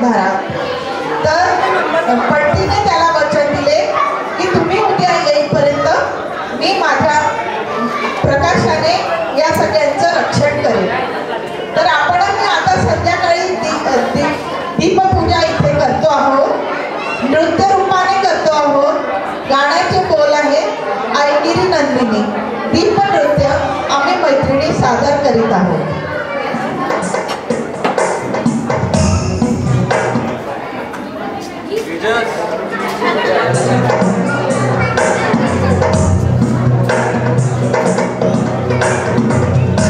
बांधणारा. तर पट्टीने त्याला वचन दिले की तुम्ही उद्या येईपर्यंत मी माझ्या प्रकाशाने या सगळ्यांचं रक्षण करेन. तर आपणही आता संध्याकाळी दीपपूजा इथे करतो आहोत, नृत्य रूपाने करतो आहोत. गाण्याचे बोल आहे ऐगिरी नंदिनी. दीप नृत्य आम्ही मैत्रिणी सादर करीत आहोत.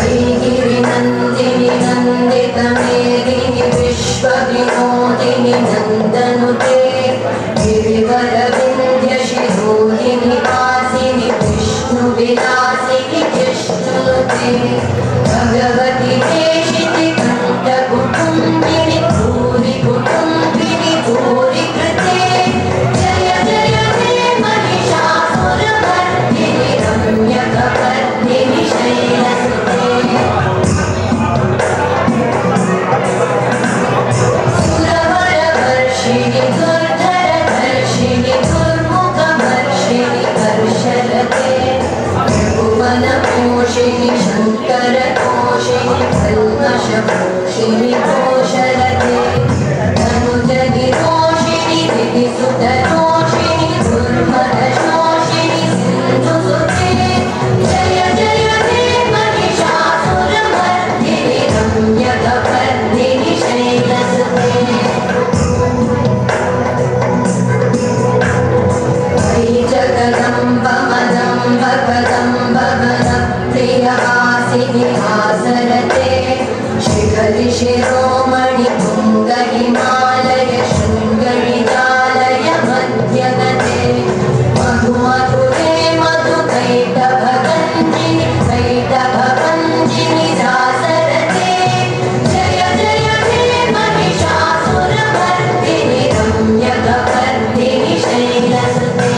ऐगिरी नंदिनी नंदित मेदिनी विश्व विनोदिनी नंदनुते गिरिवर विंध्य शिरोदिनी वासिनी विष्णु विलासिनी जिष्णुते भगवती देशिति कंठ कुटुंबिनी भूरि कुटुंबिनी भूरि कृते जय जय हे महिषासुरमर्दिनी रम्यकपर्दिनी शैलसुते सुरवरवर्षिणि दुर्धरधर्षिणि दुर्मुखवर्षिणि कर्षरते त्रिभुवनपोषिणि शङ्करतोषिणि कल्मषपोषिणि कोशरते तनुजगिरोषिणि दितिसुतरोषिणि दुर्मदशोषिणि सिन्धुसुते जय जय हे महिषासुरमर्दिनि रम्यकपर्दिनि शैलसुते वै जगदम्ब मदम्ब कदम्ब वनप्रियवासिनि आसरते शिखरि शिरोमणि तुङ्ग हिमालय शृङ्गणिजालय मध्यगते मधु मधुरे मधुकैटभगञ्जिनि कैटभभञ्जिनि दासरते जय जय हे महिषासुरमर्दिनि रम्यकपर्दिनि शैलसुते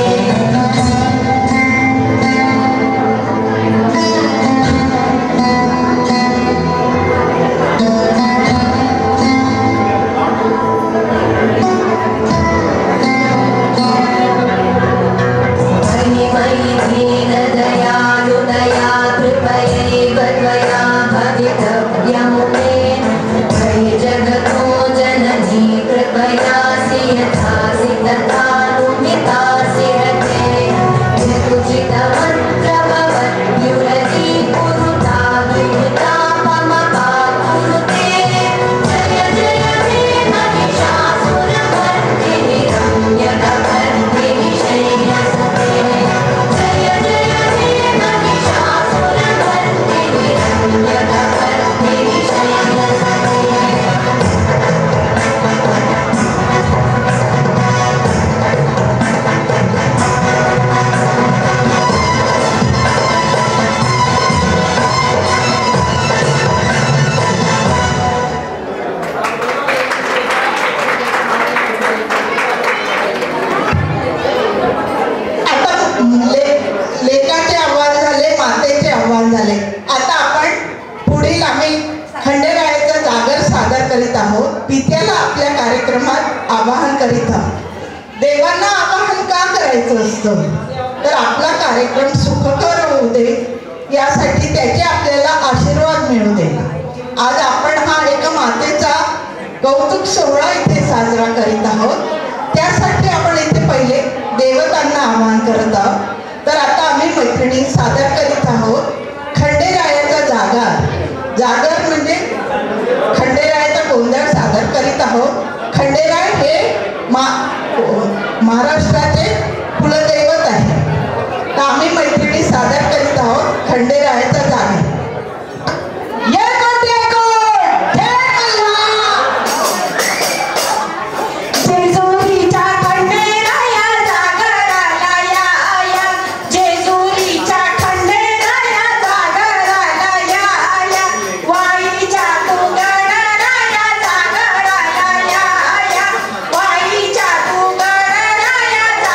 मयि दीनदयालु दया कृपयैव त्वया भवितव्यमुमे मयि जगतो जननी कृपयासि यथासि तथानुमितासि रते यदुचितमन्त्रभवद्युरती कुरुता विमुतापमपाकुरुते जय जय हे महिषासुरमर्दिनि रम्यकपर्दिनि शैलसुते जय जय हे महिषासुरमर्दिनि रम्यकपर्दिनि शैलसुते आता लेकाचे आव्हान झाले, मातेचे आव्हान झाले. आता आपण पुढील आम्ही खंडेरायाचा जागर सादर करीत आहोत. पित्याला आपल्या कार्यक्रमात आवाहन करीत आहोत. देवांना आवाहन का करायचं असतं तर आपला कार्यक्रम सुखकर होऊ दे, यासाठी त्याचे आपल्याला आशीर्वाद मिळू दे. आज आपण हा एका मातेचा कौतुक सोहळा इथे साजरा करीत आहोत. त्यासाठी आपण इथे पहिले देवतांना आवाहन करत आहोत. तर आता आम्ही मैत्रिणी सादर करीत आहोत खंडेरायाचा जागर. जागर म्हणजे खंडेरायाचा गोंधळ सादर करीत आहोत. खंडेराय हे महाराष्ट्राचे कुलदैवत आहे. तर आम्ही मैत्रिणी सादर करीत आहोत खंडेरायाचा जागर. वाईच्या तू गणराया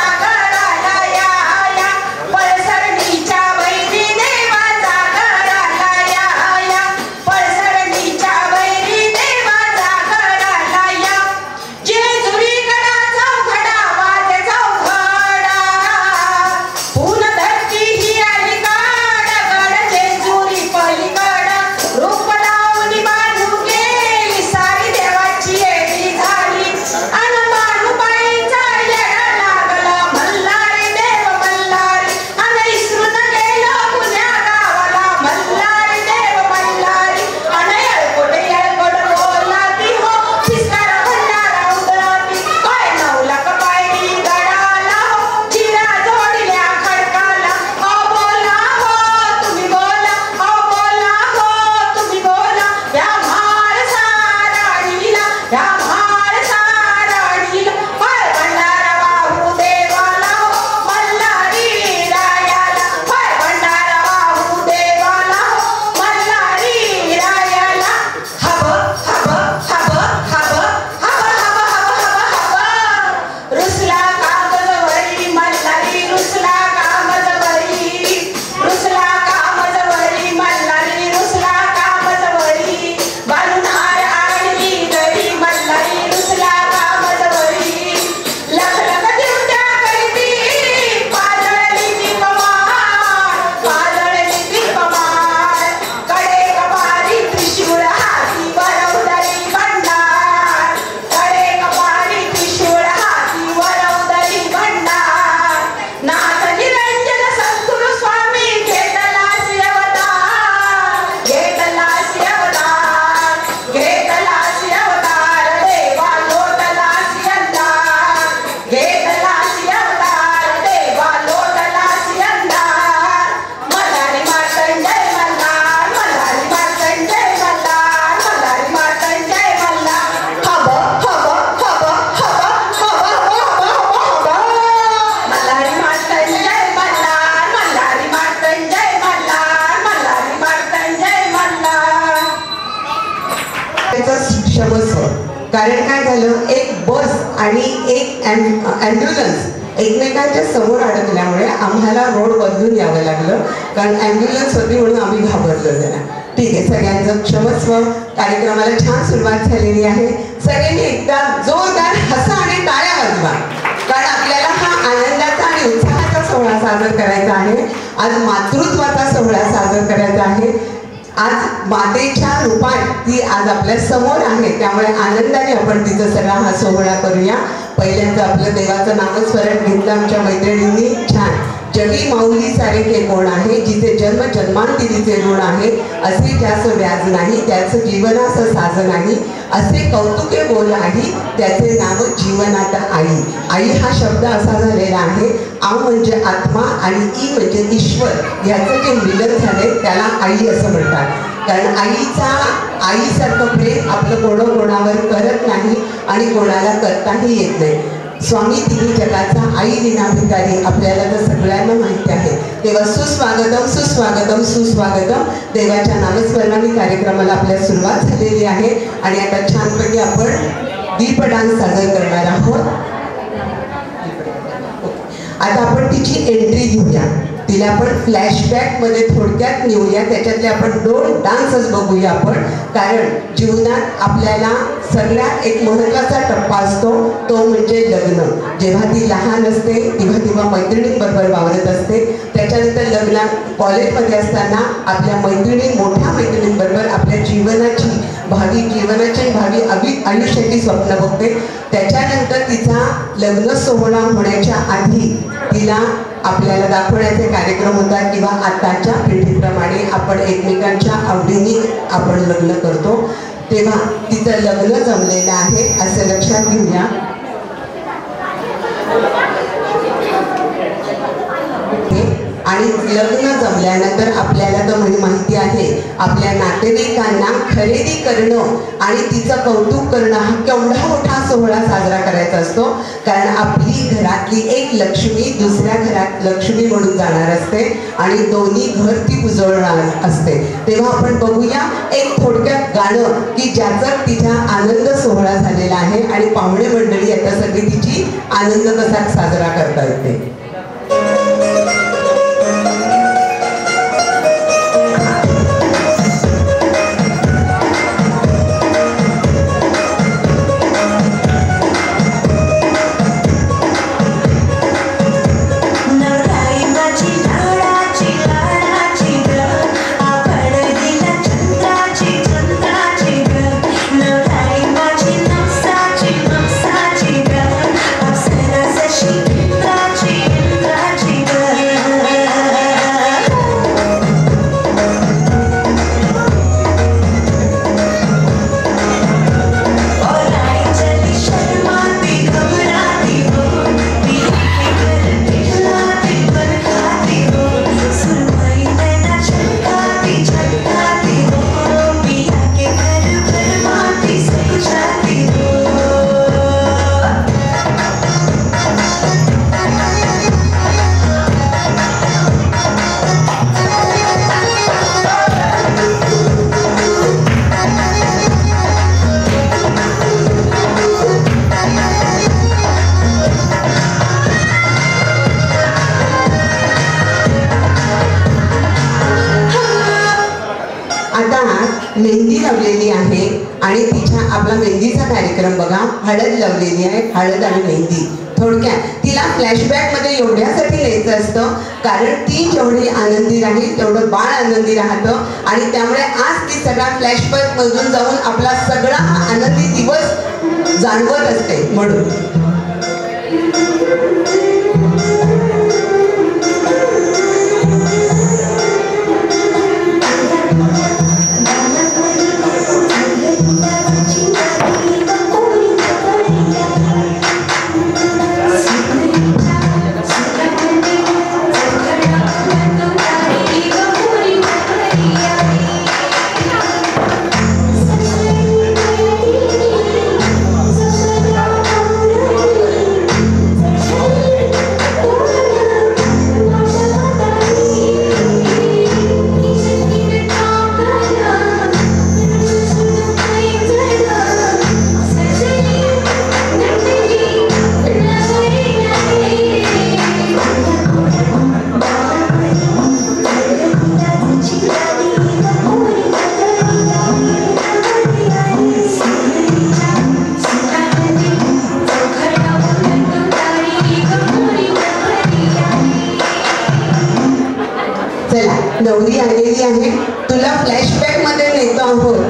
कारण काय झालं, एक बस आणि एक ॲम्ब्युलन्स एकमेकांच्या समोर अडकल्यामुळे आम्हाला रोड बदलून यावं लागलं, कारण ॲम्ब्युलन्स होती म्हणून आम्ही घाबरलो जरा. ठीक आहे, सगळ्यांचं क्षमस्व. कार्यक्रमाला छान सुरुवात झालेली आहे. सगळ्यांनी एकदा जोरदार हसा आणि टाळ्या वाजवा, कारण आपल्याला हा आनंदाचा आणि उत्साहाचा सोहळा साजरा करायचा आहे. आज मातृत्वाचा सोहळा साजरा करायचा आहे. आज मातेच्या रूपात ती आज आपल्या समोर आहे, त्यामुळे आनंदाने आपण तिचा सगळा हा सोहळा करूया. पहिल्यांदा आपलं देवाचं नामस्मरण घेतलं आमच्या मैत्रिणींनी. छान. जगी माऊली सारे के कोण आहे, जिचे जन्म जन्मांतरीचे ऋण आहे, असे ज्याचं व्याज नाही, त्याचं जीवनाचं साज नाही, असे कौतुके बोल आहे, त्याचे नाव जीवनात आई. आई हा शब्द असा झालेला आहे, आ म्हणजे आत्मा आणि ई म्हणजे ईश्वर, याचं जे मिलन झाले त्याला आई असं म्हणतात. कारण आईसारखं प्रेम आपलं कोणावर करत नाही आणि कोणाला करताही येत नाही. स्वामी तिन्ही जगाचा आई विना भिकारी आपल्याला तर सगळ्यांना माहिती आहे. तेव्हा सुस्वागतम सुस्वागतम सुस्वागतम. देवाच्या नामस्मरणाने कार्यक्रमाला आपल्या सुरुवात झालेली आहे आणि आता छानपैकी आपण दीपदान सादर करणार आहोत. आता आपण तिची एंट्री घेऊया, तिला आपण फ्लॅशबॅकमध्ये थोडक्यात नेऊया. त्याच्यातले आपण 2 डान्सच बघूया आपण, कारण जीवनात आपल्याला सगळ्यात एक महत्त्वाचा टप्पा असतो, तो म्हणजे लग्न. जेव्हा ती लहान असते तेव्हा मैत्रिणींबरोबर वावरत असते. त्याच्यानंतर लग्नात कॉलेजमध्ये असताना आपल्या मोठ्या मैत्रिणींबरोबर आपल्या भावी आयुष्याची स्वप्न बघते. त्याच्यानंतर तिचा लग्न सोहळा होण्याच्या आधी तिला आपल्याला दाखवण्याचे कार्यक्रम होतात, किंवा आताच्या पिढीप्रमाणे आपण एकमेकांच्या आवडीने आपण लग्न करतो. तेव्हा तिचं लग्न जमलेलं आहे असं लक्षात घेऊया. आणि लग्न जमल्यानंतर आपल्याला तर माहिती आहे, आपल्या नातेवाईकांना खरेदी करणं आणि तिचं कौतुक करणं हा केवढा मोठा सोहळा साजरा करायचा असतो. कारण आपली घरातली एक लक्ष्मी दुसऱ्या घरात लक्ष्मी म्हणून जाणार असते आणि दोन्ही घर ती उजळणार असते. तेव्हा आपण बघूया एक थोडक्यात गाणं की ज्याचा तिचा आनंद सोहळा झालेला आहे आणि पाहुणे मंडळी आता सगळी तिची आनंद कसा साजरा करता येते. मेहंदी लावलेली आहे आणि तिच्या आपला मेहंदीचा कार्यक्रम बघा. हळद लावलेली आहे, हळद आणि मेहंदी. थोडक्यात तिला फ्लॅशबॅकमध्ये एवढ्यासाठी न्यायचं असतं, कारण ती जेवढी आनंदी राहील तेवढं बाळ आनंदी राहतं आणि त्यामुळे आज ती सगळा फ्लॅशबॅकमधून जाऊन आपला सगळा हा आनंदी दिवस जाणवत असते. म्हणून नवरी आलेली आहे. तुला फ्लॅशबॅक मध्ये नेतो आहोत.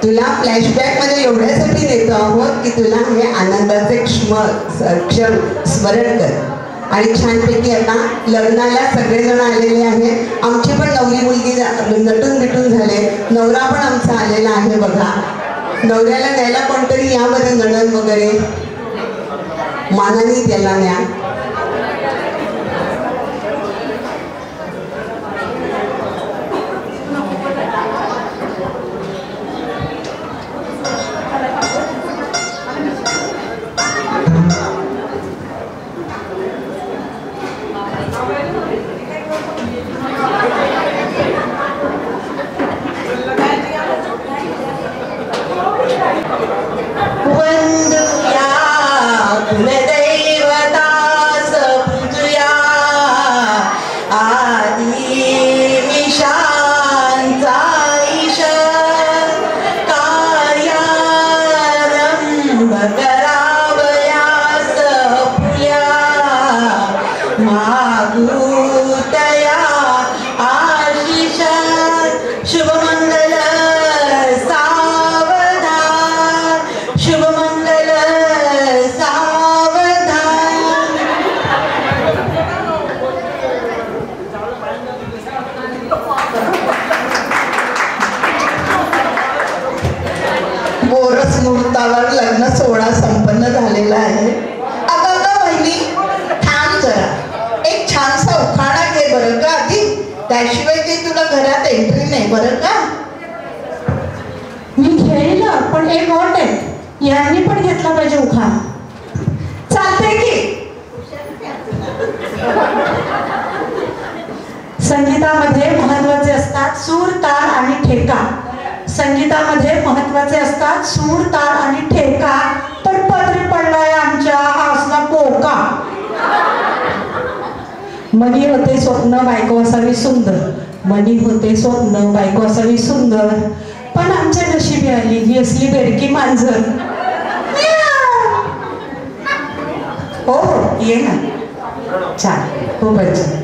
तुला फ्लॅशबॅक मध्ये एवढ्यासाठी नेतो आहोत की तुला हे आनंदाचे क्षण स्मरण कर. आणि छानपैकी आता लग्नाला सगळेजण आलेले आहेत. आमची पण नवरी मुलगी नटून बिटून झाले. नवरा पण आमचा आलेला आहे बघा. नवऱ्याला न्यायला कोणतरी या बरं नणंद वगैरे मानाने त्याला न्या. मुहूर्तावर लग्न सोहळा संपन्न झालेला आहे. अगं बहिणी थांब जरा. एक छानसा उखाणा घे बरं का आधी. त्याशिवाय ते तुला घरात एंट्री नाही बरं का. मी घेईल पण एक अट आहे. यांनी पण घेतला पाहिजे उखाणा. चालते की. संगीतामध्ये महत्वाचे असतात सूर, ताल आणि ठेका. संगीतामध्ये महत्वाचे असतात सूर, ताल आणि ठेका. पण पदरी पडलाय आमच्या हा असला पोका. मनी होते स्वप्न बायको असावी सुंदर. मनी होते स्वप्न बायको असावी सुंदर. पण आमच्या नशिबी आली ही असली बेडकी मांजर. हो हो ये ना. छान खूपच छान.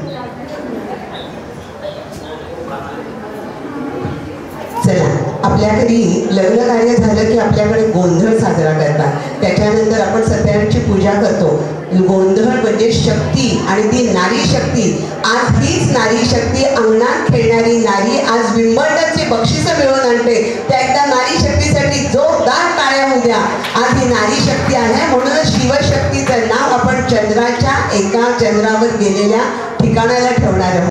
चला आपल्या घरी लग्न कार्य झालं की आपल्याकडे गोंधळ साजरा करतात. त्याच्यानंतर आपण सत्याची पूजा करतो. गोंधळ म्हणजे शक्ती आणि ती नारी शक्ती. आज हीच नारी शक्ती अंगणात खेळणारी नारी आज विंबल्डनची बक्षिसं मिळवून आणते. त्या एकदा नारी शक्तीसाठी जोरदार टाळ्या होऊ द्या. आज ही नारी शक्ती आहे म्हणून शिवशक्तीचं नाव आपण चंद्राच्या एका चंद्रावर गेलेल्या ठिकाणाला ठेवणार आहोत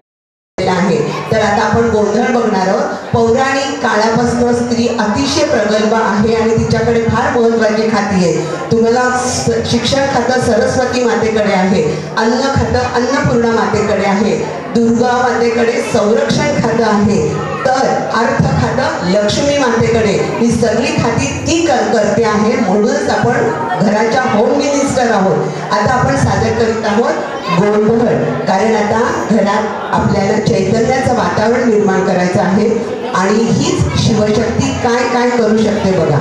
आहे. तर आता आपण गोंधळ बघणार आहोत. पौराणिक काळापासून स्त्री अतिशय प्रगल्भ आहे आणि तिच्याकडे फार महत्वाची खाती आहे. तुम्हाला शिक्षण खातं सरस्वती मातेकडे आहे. अन्न खातं अन्नपूर्णा मातेकडे आहे. दुर्गा मातेकडे संरक्षण खातं आहे. तर अर्थ खातं लक्ष्मी मातेकडे. ही सगळी खाती ती करते आहे. म्हणूनच आपण घराच्या होम मिनिस्टर आहोत. आता आपण सादर करीत आहोत गोंधळ. कारण आता घरात आपल्याला चैतन्याचं वातावरण निर्माण करायचं आहे आणि हीच शिवशक्ती काय काय करू शकते बघा.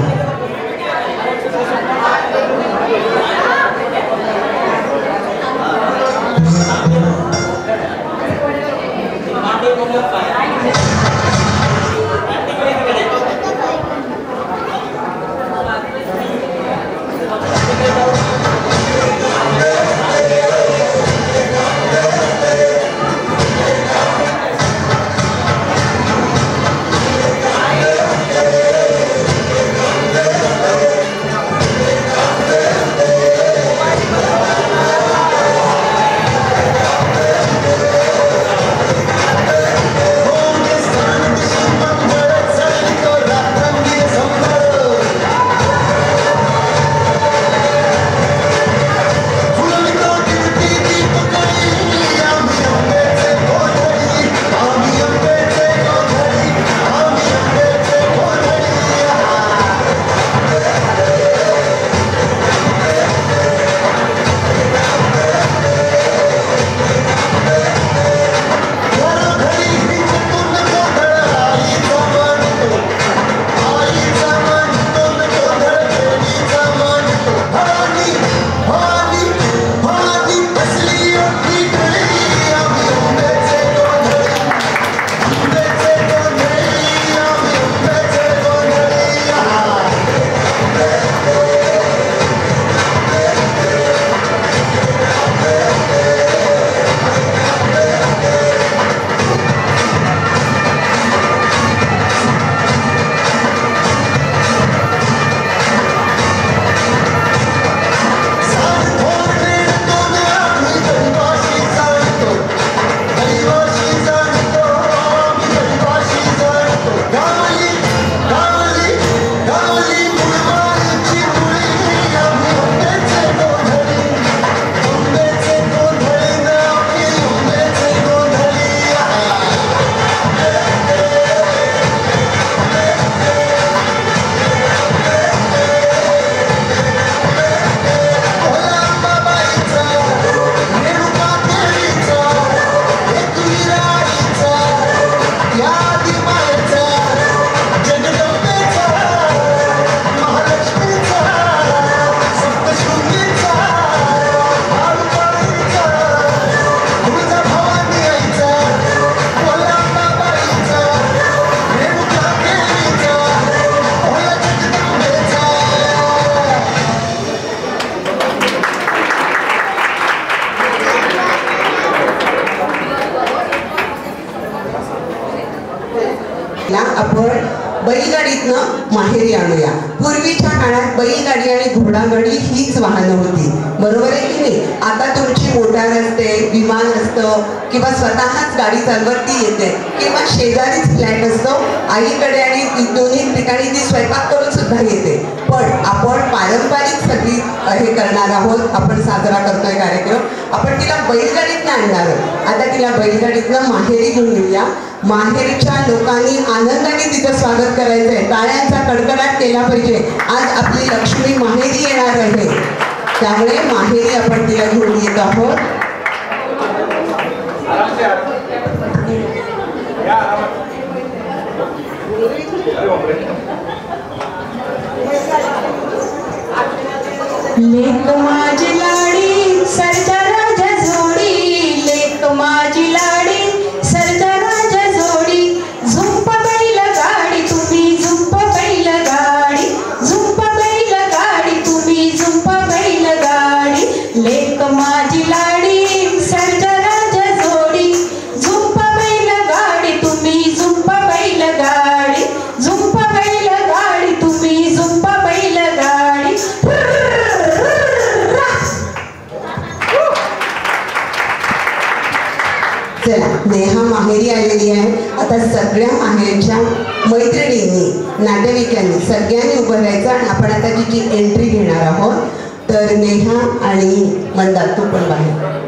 आपण बैलगाडीतनं माहेरी आणूया. पूर्वीच्या काळात बैलगाडी आणि घोडागाडी हीच वाहनं होती, बरोबर आहे की नाही? आता तुमची मोटार असते, विमान असतं किंवा स्वतःच गाडी चालवत ती येते किंवा शेजारीच फ्लॅट असतो, आईकडे आणि दोन्ही ठिकाणी ती स्वयंपाक करून सुद्धा येते. पण आपण पारंपरिक सगळी हे करणार आहोत, आपण साजरा करतोय कार्यक्रम. आपण तिला बैलगाडीतनं आणणार आहोत. आता तिला बैलगाडीतनं माहेरी घेऊन येऊया. माहेरच्या लोकांनी आनंदाने तिचं स्वागत करायचंय, टाळ्यांचा कडकडाट केला पाहिजे. आज आपली लक्ष्मी माहेरी येणार आहे, त्यामुळे माहेरी आपण तिला घेऊन येत आहोत. लेक माझी लाडी सरजा राजा जोडी, लेक माझी लाडी सरजा राजा जोडी, झुंप बैल गाडी तुम्ही झुंप बैल गाडी, झुंप बैल गाडी तुम्ही झुंप बैल गाडी, लेक माझी लाडी सरजा राजा जोडी, झुंप बैल गाडी तुम्ही झुंप बैल गाडी, झुंप बैल गाडी तुम्ही झुंप बैल गाडी. चला, नेहा माहेरी आलेली आहे. आता सगळ्या माहेरच्या मैत्रिणींनी, नातेवाईकांनी सगळ्यांनी उभं राहायचं आणि आपण आता तिची एंट्री घेणार आहोत. तर नेहा आणि मंदा तू पण बाहेर.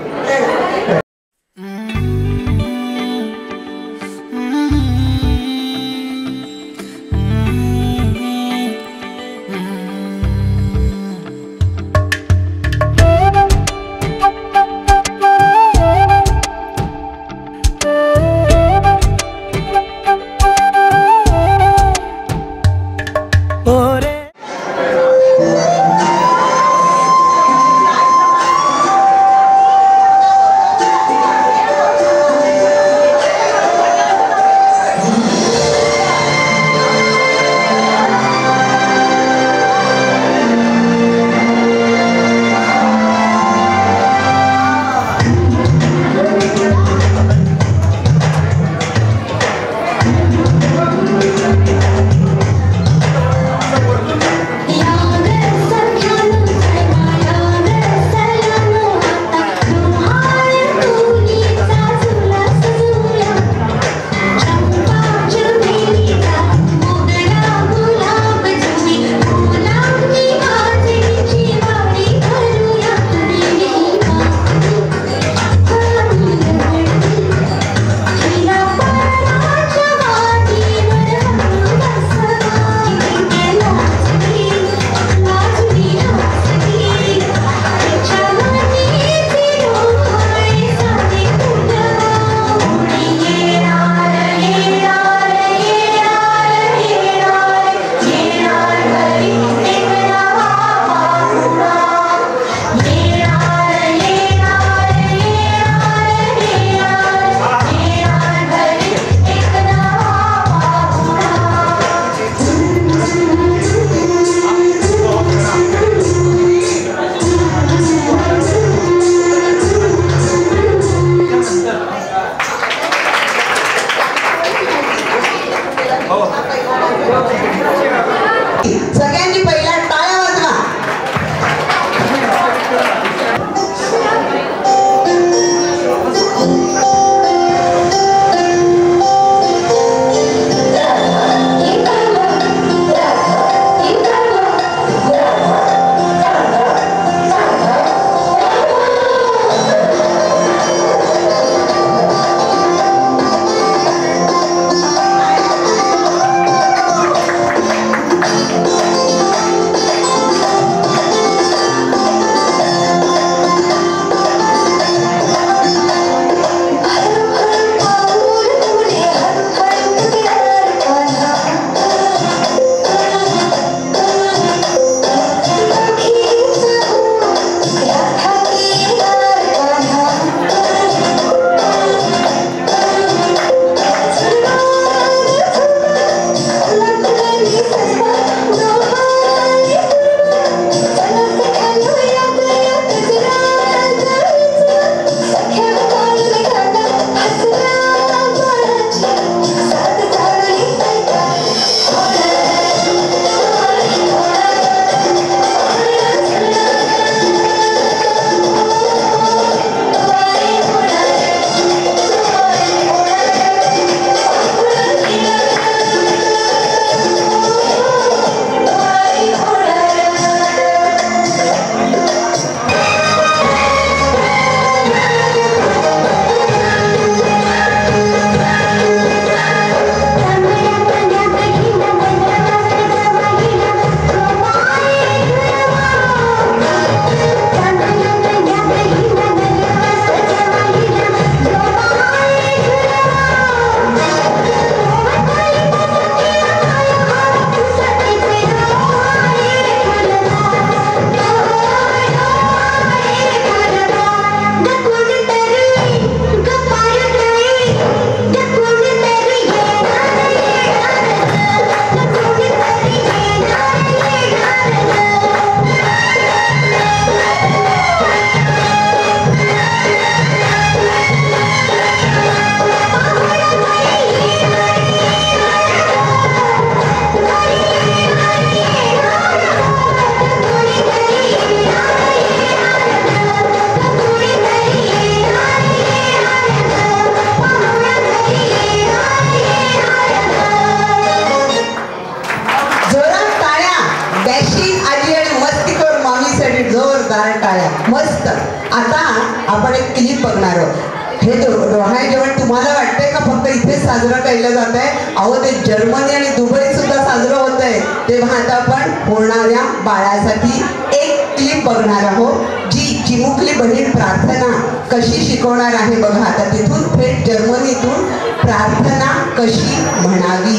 आपण एक क्लिप बघणार आहोत. हे डोहाळे जेवण तुम्हाला वाटतंय का फक्त इथेच साजरं केलं जात आहे? अहो ते जर्मनी आणि दुबईत सुद्धा साजरं होत आहे. तेव्हा आता आपण होणाऱ्या बाळासाठी एक क्लिप बघणार आहोत जी चिमुकली बहीण प्रार्थना कशी शिकवणार आहे बघा. आता तिथून थेट जर्मनीतून प्रार्थना कशी म्हणावी.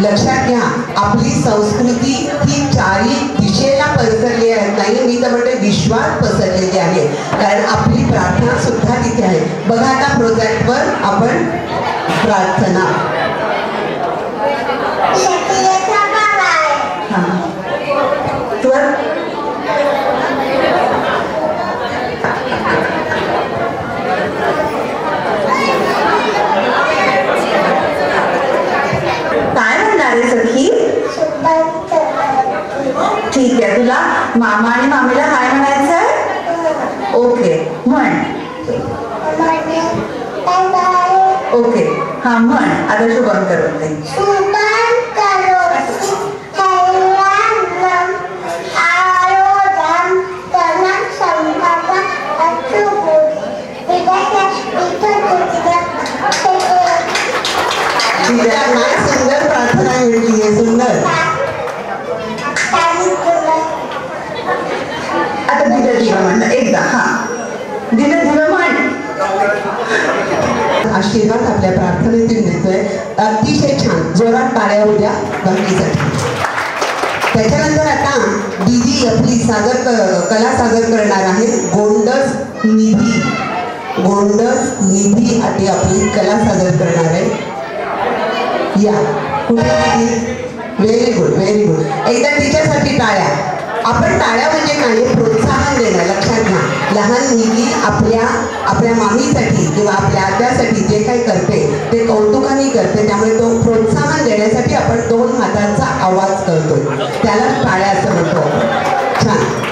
लक्षात घ्या, आपली संस्कृती ही चारी दिशेला पसरली नाही, मी तर म्हणते विश्वात पसरलेली आहे. कारण आपली प्रार्थना सुद्धा तिथे आहे. बघा आता प्रोजेक्टवर आपण प्रार्थना. काय म्हणणार आहे सखी? ठीक आहे, तुला मामा आणि मामीला काय म्हणायचंय? ओके म्हण. ओके हा म्हण. आता शुभम करून दे. सुंदर प्रार्थना म्हटली आहे, सुंदर. आता दिलं दिलं म्हण एकदा. हा दिलं दिलं म्हण. आशीर्वाद आपल्या प्रार्थनेतून देतोय. अतिशय छान, जोरात टाळ्या होऊ द्या बाकीसाठी. त्याच्यानंतर आता दीदी आपली कला सादर करणार आहे. गोंडस निधी. गोंडस निधी आधी आपली कला सादर करणार आहे. या व्हेरी गुड, व्हेरी गुड. एकदा तिच्यासाठी टाळ्या. आपण टाळ्या म्हणजे काय, प्रोत्साहन देणं. लक्षात घ्या, लहान मुलगी आपल्या मामीसाठी किंवा आपल्या आत्यासाठी जे काही करते ते कौतुकाने करते. त्यामुळे तो प्रोत्साहन देण्यासाठी आपण 2 हातांचा आवाज करतो, त्याला टाळ्या असं म्हणतो. छान.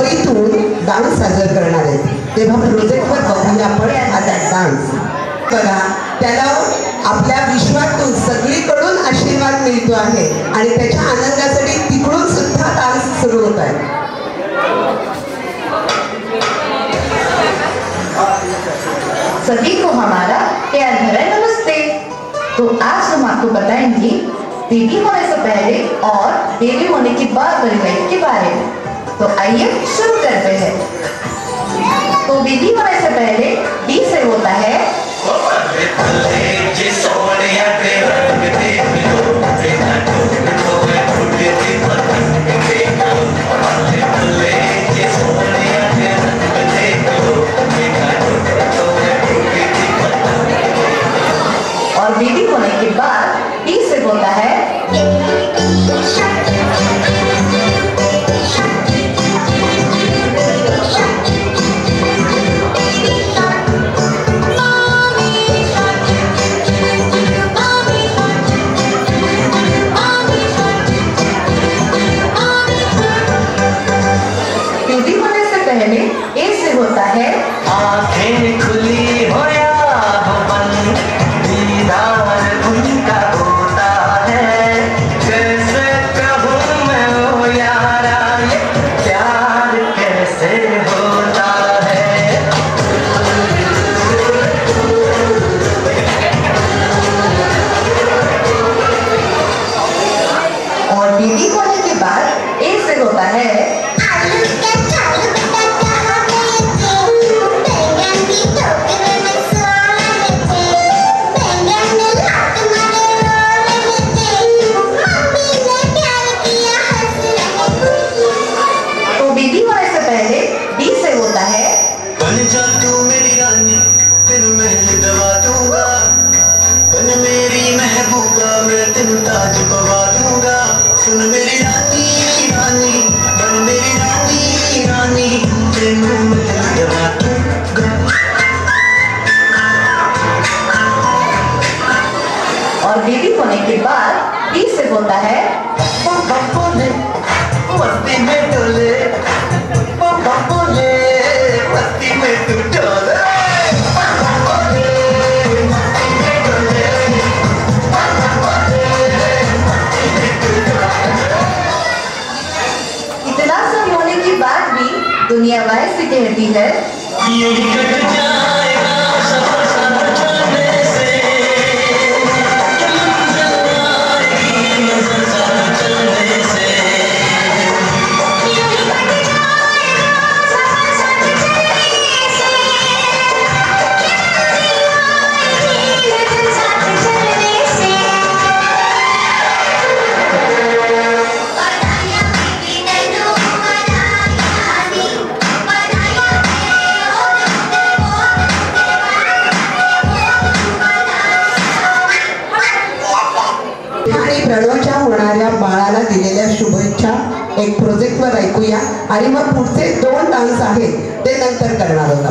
मुंबईतून डान्स सादर करणार आहेत. तेव्हा प्रोजेक्टवर बघूया आपण आता डान्स. बघा, त्याला आपल्या विश्वातून सगळीकडून आशीर्वाद मिळतो आहे आणि त्याच्या आनंदासाठी तिकडून सुद्धा डान्स सुरू होत आहे. सभी को हमारा प्यार भरा नमस्ते। तो आज हम आपको बताएंगे बेबी होने से पहले और बेबी होने के बाद वाली लाइफ के बारे में। तो आइए शुरू करते हैं। तो बेबी होने से पहले बी से होता है और बेबी होने के बाद टी से होता है बेबी होने से पहले ए से होता है आंखें खुली हो या हो बंद, दीदार उनका होता है। कैसे कहूँ मैं ओ यारा, ये प्यार कैसे होता है। और बेबी होने के बाद ए से होता है तो बेबी होने से पहले डी से होता है बन जा तू मेरी रानी, तेनू मैं दवा दूंगा। बन मेरी महबूबा, मैं तेनू ताज पवा दूंगा। सुन मेरी रानी रानी, बन मेरी रानी रानी, तेनू मैं दवा दूंगा। और बेबी होने के बाद डी से होता है पापा बोले मस्ती में डोले, पापा बोले मस्ती में तू डोले। पापा बोले मस्ती में डोले, पापा बोले मस्ती में तू डोले। इतना सब होने के बाद भी दुनिया वैसे कहती है ये कट जाएगा सफर सफर चलने से, ये मंजिल आएगी मंजिल सफर चलने से। आणि प्रणवच्या होणाऱ्या बाळाला दिलेल्या शुभेच्छा एक प्रोजेक्टवर ऐकूया आणि मग पुढचे 2 डान्स आहेत ते नंतर करणार आहोत.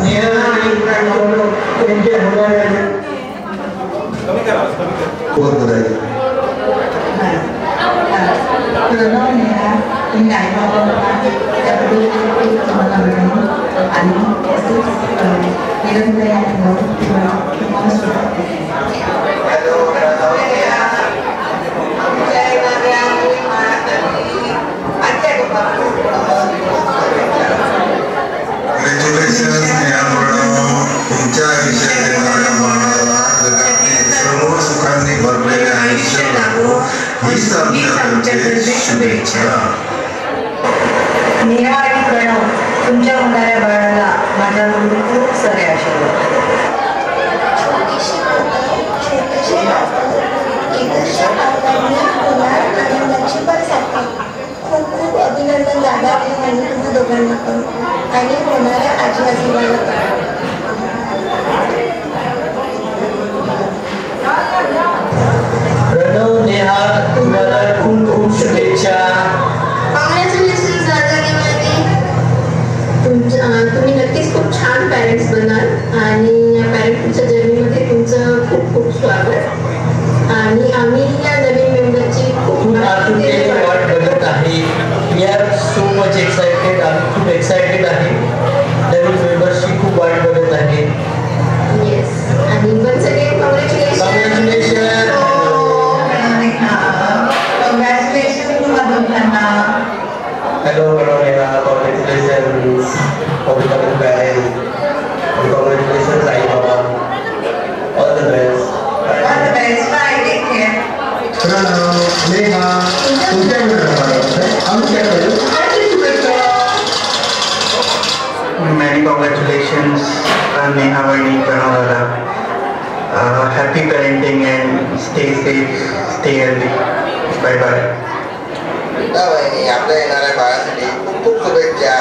Congratulations, Neha Pranav. तुमच्या आयुष्यात येणाऱ्या बाळाला जगातील सर्व सुखांनी भरलेले आयुष्य लाभो, हीच आमच्याकडची शुभेच्छा. नेहा आणि प्रणव तुमच्या होणाऱ्या बाळाला माझ्याकडून खूप सारे आशीर्वाद. खूप खूप अभिनंदन दादा आणि तुम्हा दोघांना पण आणि होणाऱ्या आजी आजोबांना पण. प्रणव नेहा तुम्हाला खूप खूप शुभेच्छा. कॉंग्रॅच्युलेशन्स दादा तुम्ही नक्कीच खूप छान पॅरेंट्स बनाल आणि या पॅरेंटच्या जर्नीमध्ये तुमचं खूप खूप स्वागत. आणि आम्ही या नवीन मेंबरची खूप खूप आतुरतेने वाट बघत आहे. We are so much excited. आम्ही खूप excited Congratulations for becoming parents. Congratulations, Sai Baba. All the best. All the best. Bye. Take care. Neha तुमच्याकडे Many congratulations, Neha Vaini Kanawala. Happy parenting and stay safe, stay healthy. Bye bye. वहिनी आपल्या येणाऱ्या बाळासाठी खूप खूप शुभेच्छा.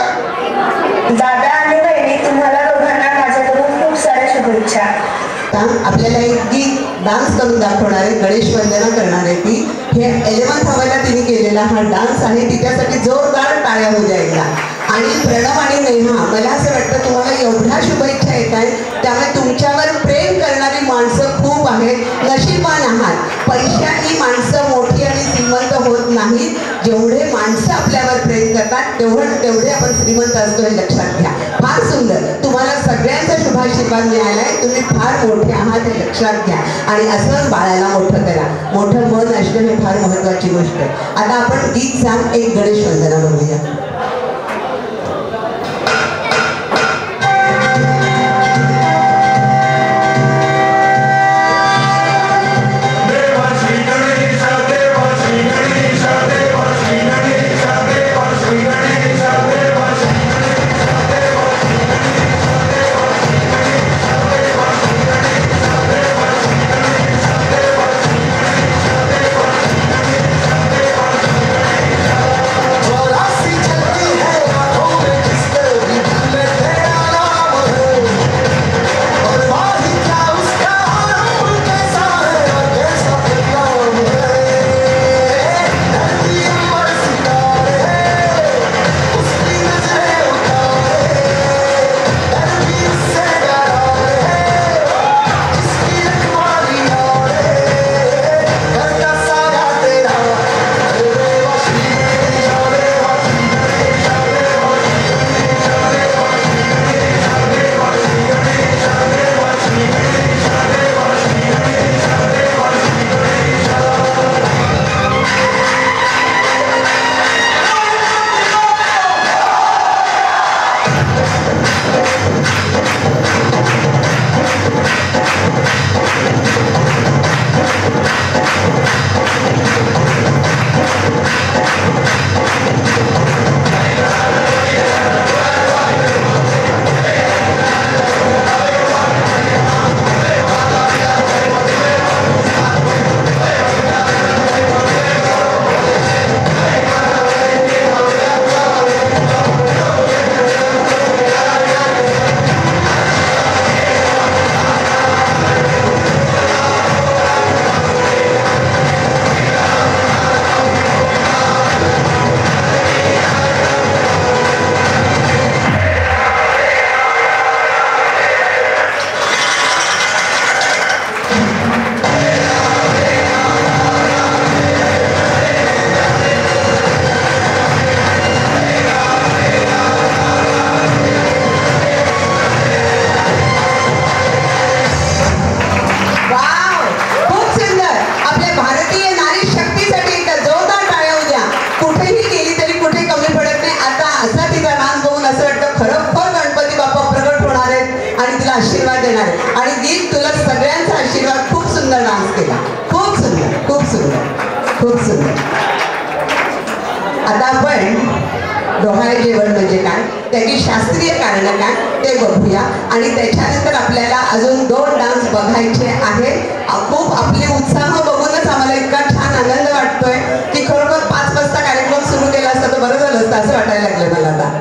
दादा आणि बहिणी तुम्हाला दोघांना माझ्याकडून खूप साऱ्या शुभेच्छा. आपल्याला एक गीत डान्स करून दाखवणारे, गणेश वंदना करणारे ती, हे 11th हवाला तिने केलेला हा डान्स आहे. तिच्यासाठी जोरदार टाळ्या होऊ द्यायला. आणि प्रणव आणि नेहा, मला असं वाटतं तुम्हाला एवढ्या शुभेच्छा येत आहेत, त्यामुळे तुमच्यावर प्रेम करणारी माणसं खूप आहेत, नशीबवान आहात. पैशाची माणसं मोठी आणि श्रीमंत होत नाहीत. जेवढे माणसं आपल्यावर प्रेम करतात तेवढे आपण श्रीमंत असतो हे लक्षात घ्या. फार सुंदर, तुम्हाला सगळ्यांचा शुभाशीर्वाद मिळालाय. तुम्ही फार मोठे आहात हे लक्षात घ्या आणि असं बाळाला मोठं करा. मोठं मन असणं हे फार महत्वाची गोष्ट आहे. आता आपण गीत सांग एक गणेश वंदना म्हणूया. आशीर्वाद देणार आणि गीत तुला सगळ्यांचा आशीर्वाद. खूप सुंदर डान्स केला, खूप सुंदर, खूप सुंदर, खूप सुंदर. आता आपण डोहाळे जेवण म्हणजे काय, त्याची शास्त्रीय कारणं काय ते बघूया आणि त्याच्यानंतर आपल्याला अजून 2 डान्स बघायचे आहेत. खूप आपले उत्साह बघूनच आम्हाला इतका छान आनंद वाटतोय की खरोखर 5 वाजता कार्यक्रम सुरू केला असता तर बरं झालं असतं असं वाटायला लागलं मला.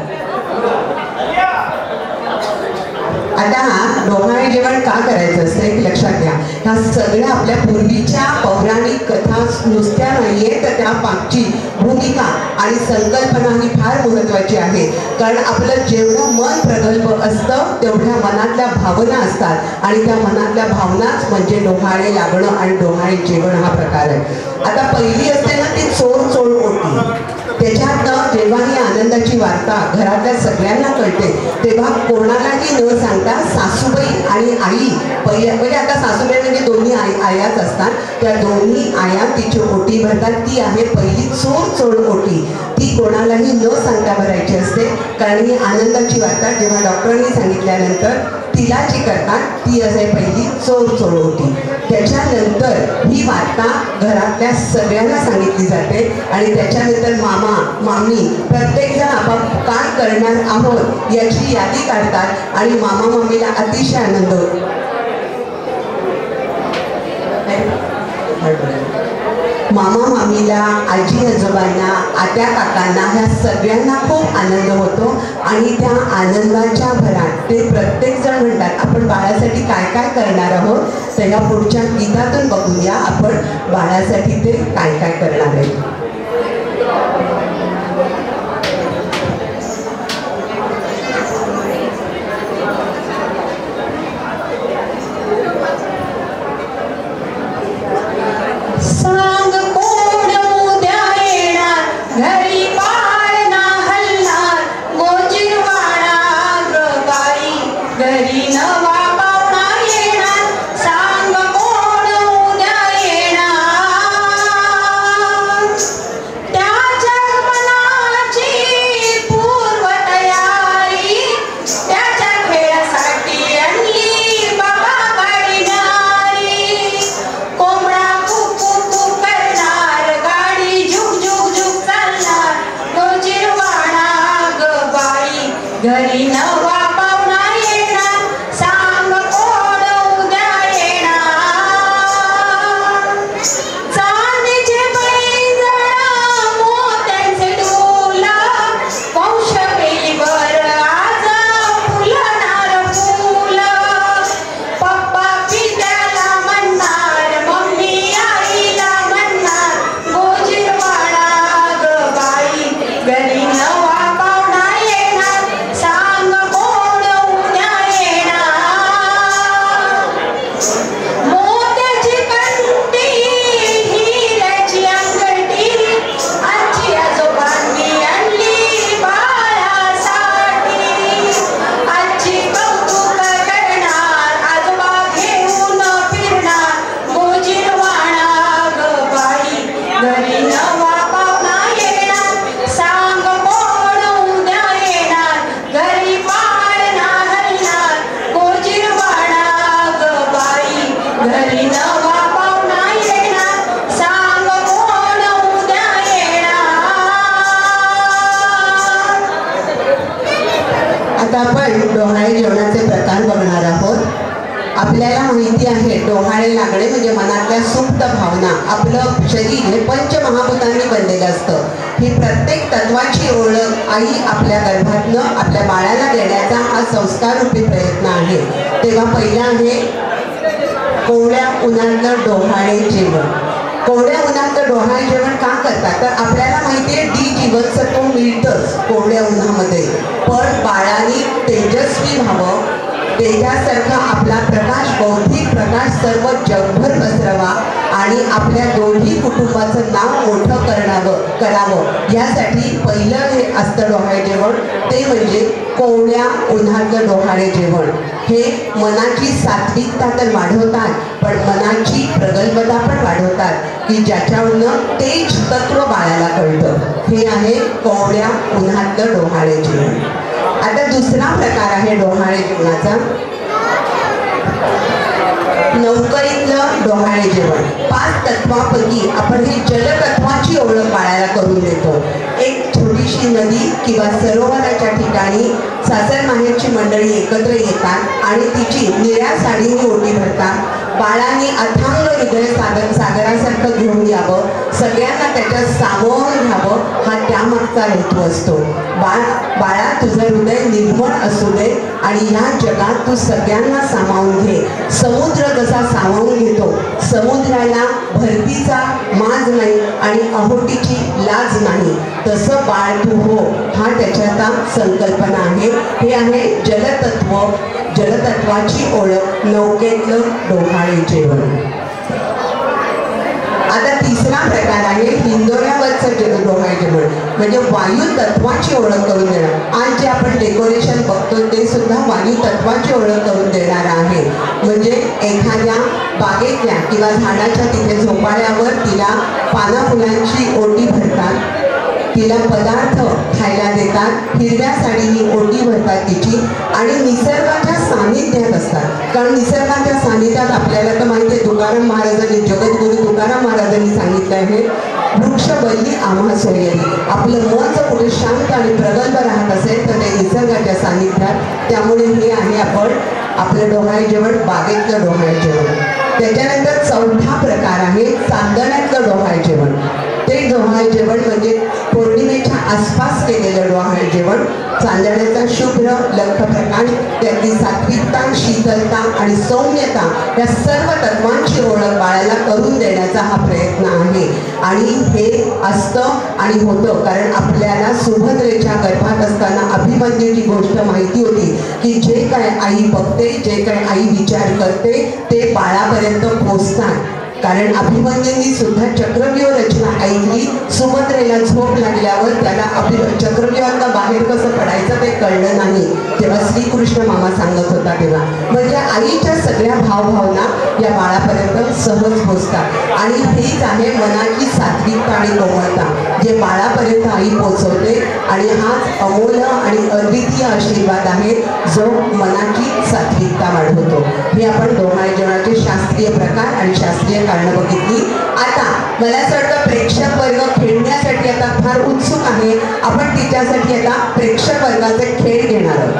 आता डोहाळे जेवण का करायचं असतं एक लक्षात घ्या. ह्या सगळ्या आपल्या पूर्वीच्या पौराणिक कथा नुसत्या नाहीये तर त्या मागची भूमिका आणि संकल्पना ही फार महत्वाची आहे. कारण आपलं जेवढं मन प्रगल्भ असतं तेवढ्या मनातल्या भावना असतात आणि त्या मनातल्या भावनाच म्हणजे डोहाळे लागणं आणि डोहाळे जेवण हा प्रकार आहे. आता पहिली असते ना ती चोर चोळ ओटी, त्याच्यातनं जेव्हा ही आनंदाची वार्ता घरातल्या सगळ्यांना कळते तेव्हा कोणालाही न सांगता सासूबाई आणि आई म्हणजे आता सासूबाई म्हणजे दोन्ही आयाच असतात, त्या दोन्ही आया तिची ओटी भरतात. ती आहे पहिली चोर ओटी. ती कोणालाही न सांगता भरायची असते, कारण ही आनंदाची वार्ता जेव्हा डॉक्टरांनी सांगितल्यानंतर तिला जी करतात ती असे पहिली चोर ओटी. त्याच्यानंतर ही वार्ता घरातल्या सगळ्यांना सांगितली जाते आणि त्याच्यानंतर मामा मामी प्रत्येकजण आपण काय करणार आहोत याची यादी काढतात आणि मामा मामीला अतिशय आनंद होतो. मामा मामीला, आजी आजोबांना, आत्या काकांना ह्या सगळ्यांना खूप आनंद होतो आणि त्या आनंदाच्या भरात ते प्रत्येक जण म्हणतात आपण बाळासाठी काय काय करणार आहोत. तर या पुढच्या गीतातून बघूया आपण बाळासाठी ते काय काय करणार आहे. घरी नवा पाहुणा येणार, सांग कोण उद्या येणार. चांदीचे पैंजण मोत्यांचे डोला, वंश पेलीवर आज फुलणार फुल. पप्पा पित्याला म्हणणार, मम्मी आईला म्हणणार, गोजीरवाडा ग बाई घरी नवा आपण डोहाळे जेवणाचे प्रकार बघणार आहोत. आपल्याला माहिती आहे डोहाळे लागणे म्हणजे मनातल्या सुप्त भावना. आपलं शरीर हे पंचमहाभूतांनी बनलेलं असतं. ही प्रत्येक तत्वाची ओळख आई आपल्या गर्भातनं आपल्या बाळाला देण्याचा हा संस्कार रूपी प्रयत्न आहे. तेव्हा पहिला आहे कोवळ्या उन्हातलं डोहाळे जेवण. कोवळ्या उन्हातलं डोहाळे जेवण का करतात तर आपल्याला माहिती आहे डी जीवनसत्व मिळतंच कोवळ्या उन्हामध्ये, पण बाळाने तेजस्वी व्हावं, तेजासारखा आपला प्रकाश बौद्धिक प्रकाश सर्व जगभर पसरवा आणि आपल्या दोन्ही कुटुंबाचं नाव मोठं करावं यासाठी पहिलं हे असतं डोहाळे जेवण. ते म्हणजे कोवळ्या उन्हातलं डोहाळे जेवण. हे मनाची सात्विकता तर वाढवतात पण मनाची प्रगल्भता पण वाढवतात की ज्याच्यावरनं तेज तत्व बाळाला कळतं. हे आहे कोवळ्या उन्हातलं डोहाळे जेवण. आता दुसरा प्रकार आहे डोहाळे जेवणाचा, नौकरीतलं डोहाळे जेवण. 5 तत्वापैकी आपण ही जलतत्वाची ओळख बाळाला करून देतो. एक छोटीशी नदी किंवा सरोवराच्या ठिकाणी सासर माहेरची मंडळी एकत्र येतात आणि तिची निळ्या साडीने ओटी भरतात. बाळाने अथांग हृदय सागरासारखं घेऊन यावं, सगळ्यांना त्याच्यात सामावून घ्यावं हा त्यामागचा हेतू असतो. बाळा तुझं हृदय निर्मळ असू दे आणि या जगात तू सगळ्यांना सामावून घे. समुद्र जसा सामावून घेतो, समुद्राला भरतीचा माज नाही आणि अहोटीची लाज नाही, तसं बाळ तू हो हा त्याच्याचा संकल्पना आहे. हे आहे जलतत्व, जलतत्वाची ओळख, नौकेतलं डोहाळे जेवण. आता तिसरा प्रकार आहे हिंदोऱ्यावरचं डोहाळे जेवण, म्हणजे वायू तत्वाची ओळख करून देणं. आज जे आपण डेकोरेशन बघतो ते सुद्धा वायू तत्वाची ओळख करून देणार आहे. म्हणजे एखाद्या बागेतल्या किंवा झाडाच्या तिथे झोपाळ्यावर तिला पाना फुलांची ओटी भरतात, तिला पदार्थ खायला देतात, हिरव्या साडीनी ओटी भरतात तिची, आणि निसर्गाच्या सानिध्यात असतात. कारण निसर्गाच्या सानिध्यात आपल्याला तर माहिती आहे, तुकाराम महाराजांनी, जगद्गुरू तुकाराम महाराजांनी सांगितलं आहे, वृक्ष बल्ली आम्हा सोयरी. आपलं मन जर कुठे शांत आणि प्रगल्भ राहत असेल तर ते निसर्गाच्या सानिध्यात. त्यामुळे हे आहे आपण आपलं डोहाळे जेवण, बागेतलं डोहाळे जेवण. त्याच्यानंतर चौथा प्रकार आहे चांदण्यातलं डोहाळे जेवण. ते डोहाळे जेवण म्हणजे पौर्णिमेच्या आसपास केलेलं डोहाळे जेवण. चांदण्याचा शुभ्र लखप्रकाश, त्यातली सात्विकता, शीतलता आणि सौम्यता या सर्व तत्वांची ओळख बाळाला करून देण्याचा हा प्रयत्न आहे. आणि हे असतं आणि होतं कारण आपल्याला सुभद्रेच्या गर्भात असताना अभिमन्यूची गोष्ट माहिती होती की जे काय आई बघते, जे काय आई विचार करते ते बाळापर्यंत पोचतात. कारण अभिमन्यूंनी सुद्धा चक्रव्यूह रचना ऐकली. सुभद्रेला झोप लागल्यावर त्याला चक्रव्यूहातनं बाहेर कसं पडायचं ते कळलं नाही, तेव्हा श्रीकृष्ण मामा सांगत होता तेव्हा. म्हणजे आईच्या सगळ्या भावभावना या बाळापर्यंत सहज पोचतात. आणि हीच आहे मनाची सात्विकता आणि कोमलता जे बाळापर्यंत आई पोचवते. आणि हाच अमोल आणि अद्वितीय आशीर्वाद आहे जो मनाची सात्विकता वाढवतो. हे आपण डोहाळे जेवणाचे शास्त्रीय प्रकार आणि शास्त्रीय कारणं बघितली. आता मला असं वाटतं प्रेक्षक वर्ग खेळण्यासाठी आता फार उत्सुक आहे. आपण तिच्यासाठी आता प्रेक्षक वर्गाचे खेळ घेणार आहोत.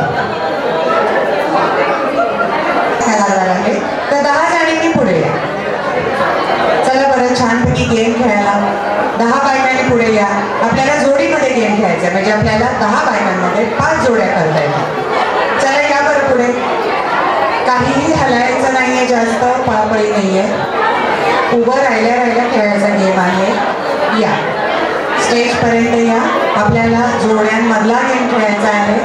आहे तर 10 जणींनी पुढे या. चला बरं, छानपैकी गेम खेळायला 10 बायकांनी पुढे या. आपल्याला जोडीमध्ये गेम खेळायचा, म्हणजे आपल्याला 10 बायकांमध्ये 5 जोड्या करता येतात. चला या बरं पुढे. काहीही हलायचं नाहीये, जास्त पळापळी नाहीये, उभं राहिल्या राहिल्या खेळायचा गेम आहे. या स्टेजपर्यंत या. आपल्याला जोड्यांमधला गेम खेळायचा आहे.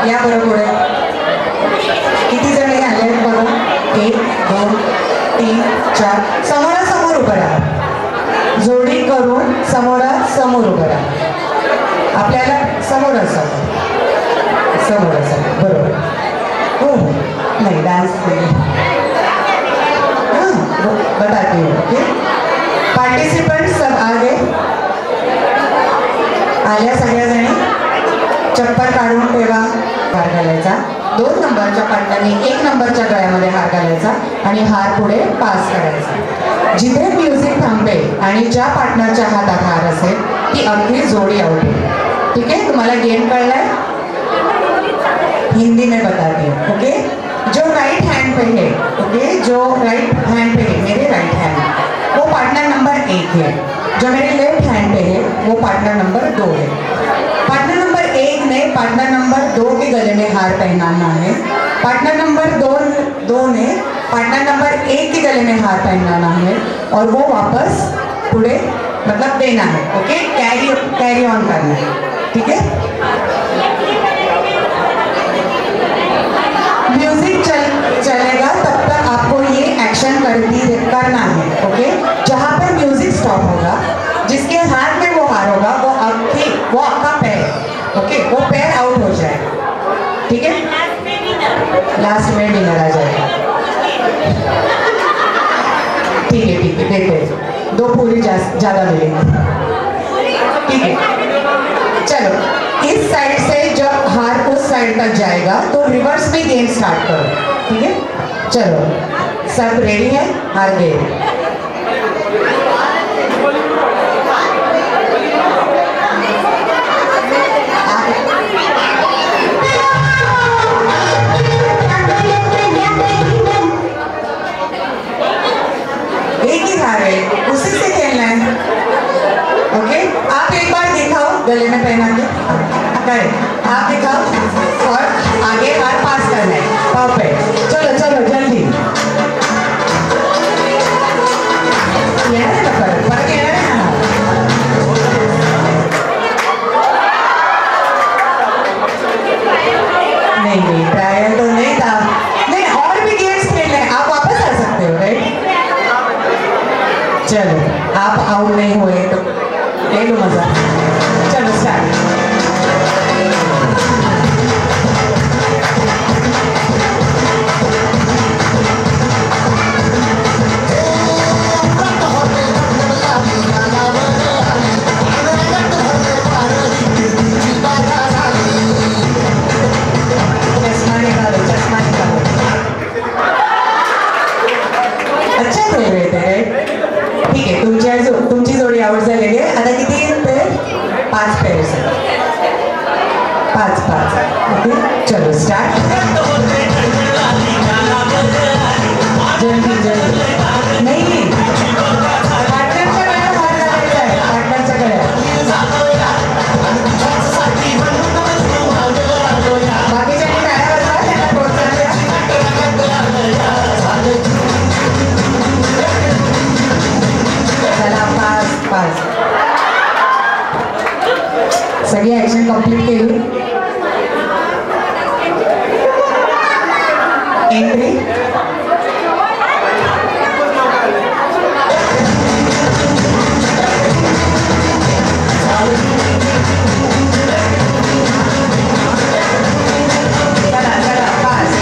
या बरं पुढे. किती जणी आले बघा? 1 2 3 4. समोरासमोर उभं राहा. जोडी करून समोरासमोर उभं राहा. आपल्याला समोरासमोर बरोबर. हो नाही डान्स बताती हूँ. ओके, पार्टिसिपेंट सब आगे. आल्या सगळ्या जणी. चप्पल काढून ठेवा. हार घालायचा. 2 नंबरच्या पार्टनरने 1 नंबरच्या गळ्यामध्ये हार घालायचा आणि हार पुढे पास करायचा. जिथे म्युझिक थांबेल आणि ज्या पार्टनरच्या हातात हार असेल ती अगदी जोडी आउट होईल. ठीक है, तुम्हाला गेम कळलाय? हिंदी में बताती हूँ. ओके, जो राइट हैंड पे है, ओके, जो राइट हैंड पे है, मेरे राइट हैंड, वो पार्टनर नंबर 1 है. जो मेरे लेफ्ट हैंड पे है वो पार्टनर नंबर 2 है. पार्टनर नंबर 1 ने पार्टनर नंबर 2 के गले में हार पहनाना है. पार्टनर नंबर 2 ने पार्टनर नंबर 1 के गले में हार पहनाना है और वो वापस पुढे मतलब देना है. ओके, कैरी ऑन करना है. ठीक है, म्यूजिक चलेगा तब तक आपको ये एक्शन करना है. ओके, जहाँ पर म्यूजिक स्टॉप होगा, जिसके हाथ में वो हार होगा वो आपका पैर, ओके, वो पैर आउट हो जाए. ठीक है, लास्ट में डिनर आ जाएगा. ठीक है देखो 2 पूरी ज्यादा मिलेंगे. ठीक है, चलो इस साइड से जब हार उस साइड तक जाएगा तो रिवर्स में गेम स्टार्ट करो. ठीक है, चलो सब रेडी है? हार गए. एक ही हार है, उसी से खेलना है. ओके, आप एक बार दिखाओ गले में पहना के. करें, आप दिखाओ और आगे हाथ पास करना है. परफेक्ट. चलो चलो जल्दी. नहीं ट्रायल तो नहीं था. नहीं, और भी गेम्स खेलने आप वापस आ सकते हो. राइट, चलो आप आउट नहीं हुए तो ले लो मजा। चलो स्टार्ट। अच्छा खेळ रे ठीक आहे तुमची जोडी आउट झालेली आहे आता किती पेअर 5 पेअर्स 5 ओके चलो स्टार्ट जल्दी नाही पार्टनरच्या गळ्यात हात घालायचा आहे पार्टनरच्या गळ्यात बाकीच्यांनी टाळ्या वाजवा त्यांना प्रोत्साहन द्या चला 5 सगळी ऍक्शन कंप्लीट केली एंट्री चला 5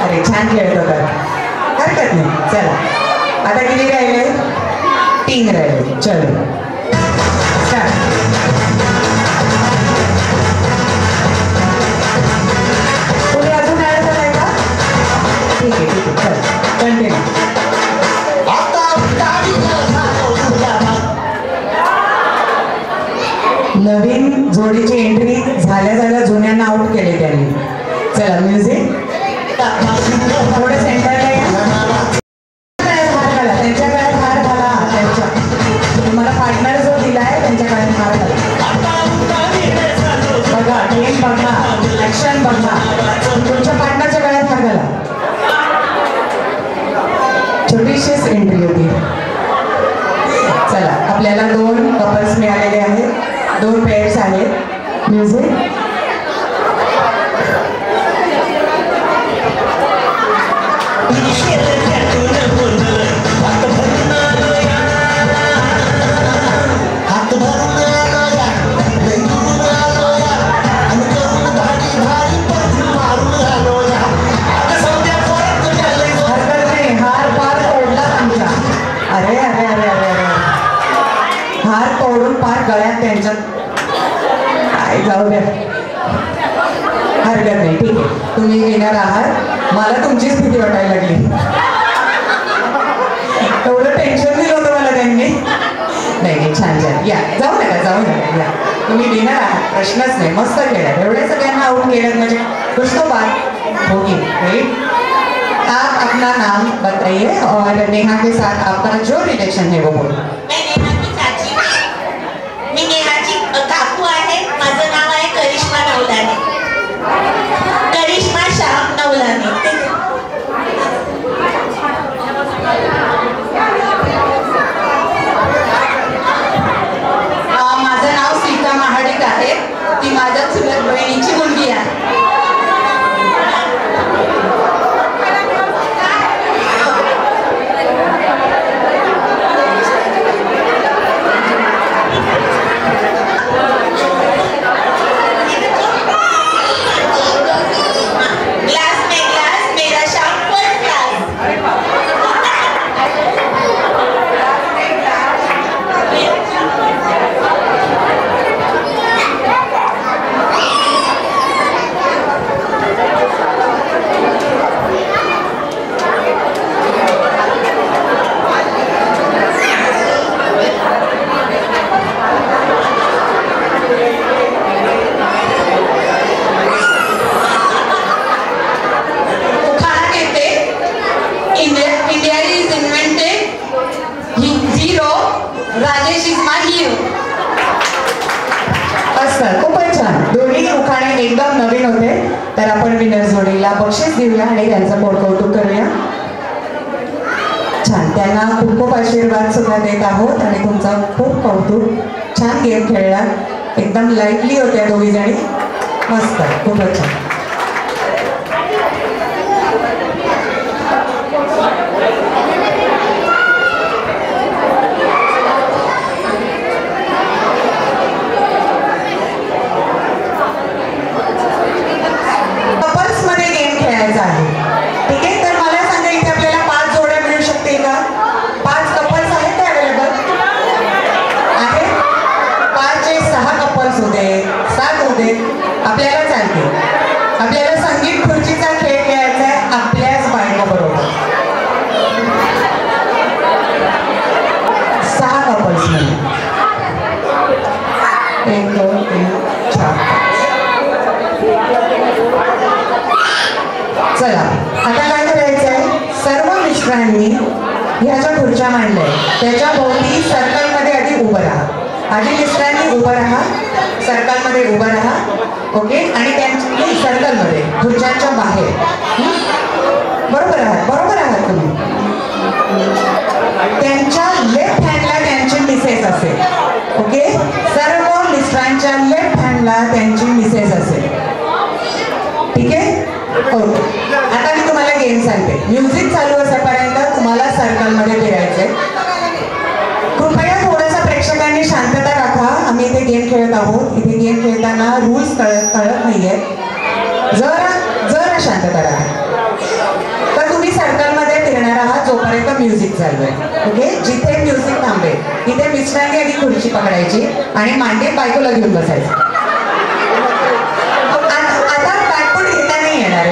अरे छान खेळत होता हरकत नाही चला आता किती राहिले 3 राहिले चलो स्टार्ट कोणी अजून ऍड झालाय का ठीक आहे चल कंटिन्यू नवीन जोडीची एंट्री झाल्या जुन्यांना आउट केले त्यांनी चला म्युझिक थोडं सेंटरला या हार घाला त्यांच्या गळ्यात हार घाला त्यांच्या तुम्हाला पार्टनर जो दिलाय त्यांच्या गळ्यात हार घाला बघा गेम बघा ऍक्शन बघा तुमच्या पार्टनरच्या गळ्यात हार घाला छोटीशीच एंट्री होती चला आपल्याला 2 कपल्स मिळालेले आहेत 2 पेअर्स आहेत म्युझिक अरे अरे अरे अरे अरे हार तोडून पार गळ्यात त्यांच्यात काय जाऊ द्या हरकत नाही ठीक आहे तुम्ही येणार आहात मला तुमचीच भीती वाटायला लागली एवढं टेन्शन दिलं होतं मला त्यांनी नाही छान या जाऊ नका या तुम्ही विनर आहात प्रश्नच नहीं मस्त खेळा एवढे सगळ्यांना आउट केलं म्हणजे कुछ तो बात होगी राइट। आप अपना नाम बताइए और नेहा के साथ आपका जो रिलेशन है वो बोलो। मैं नेहा की चाची मी नेहाची काकू आहे माझं नाव आहे करिश्मा नवलाने करिश्मा श्याम नवलाने माझं नाव सीता महाडिक आहे ती माझ्या चुलत बहिणीची मुलगी आहे। Rajesh is my hero. असं खूपच छान दोन्ही उखाणे एकदम नवीन होते तर आपण विनर जोडीला बक्षीस देऊया आणि त्यांचं पोट कौतुक करूया। छान त्यांना खूप खूप आशीर्वाद सुद्धा देत आहोत आणि तुमचा खूप कौतुक छान गेम खेळला एकदम लाईटली होत्या दोघी जणी। मस्त खूपच छान. कपल्समध्ये गेम खेळायचा आहे. ठीक आहे, तर मला सांगा इथे आपल्याला 5 जोड्या मिळू शकतील का? 5 कपल्स आहेत का अवेलेबल? आहे 5 चे 6 कपल्स होते, 7 होते, आपल्याला चालते. आपल्याला संगीत खुर्चीचा खेळ खेळायचा आहे आपल्याच बायकोबरोबर. 6 कपल्स मध्ये 1 2 3 4. चला आता काय करायचंय, सर्व मिस्टरांनी ह्या ज्या खुर्च्या मांडल्या त्याच्या भोवती सर्कलमध्ये आधी उभं राहा. आधी मिस्टरांनी उभं राहा, सर्कलमध्ये उभं राहा. ओके, आणि त्यांच्या सर्कलमध्ये खुर्च्यांच्या बाहेर. बरोबर आहात तुम्ही. त्यांच्या लेफ्ट हँडला त्यांची मिसेस असेल. ओके, सर्व मिस्टरांच्या लेफ्ट हँडला त्यांची मिसेस असेल. ठीक आहे, ओके. आता मी तुम्हाला गेम सांगते. म्युझिक चालू असेपर्यंत तुम्हाला सर्कलमध्ये फिरायचंय. कृपया थोडंसं प्रेक्षकांनी शांतता राखा. आम्ही इथे गेम खेळत आहोत. इथे गेम खेळताना रूल्स कळत नाहीये. जरा शांतता राखा. तर तुम्ही सर्कलमध्ये फिरणार आहात जोपर्यंत म्युझिक चालू आहे. ओके, जिथे म्युझिक थांबेल तिथे मिस्टरांनी आधी खुर्ची पकडायची आणि मांडीत बायकोला घेऊन बसायचं.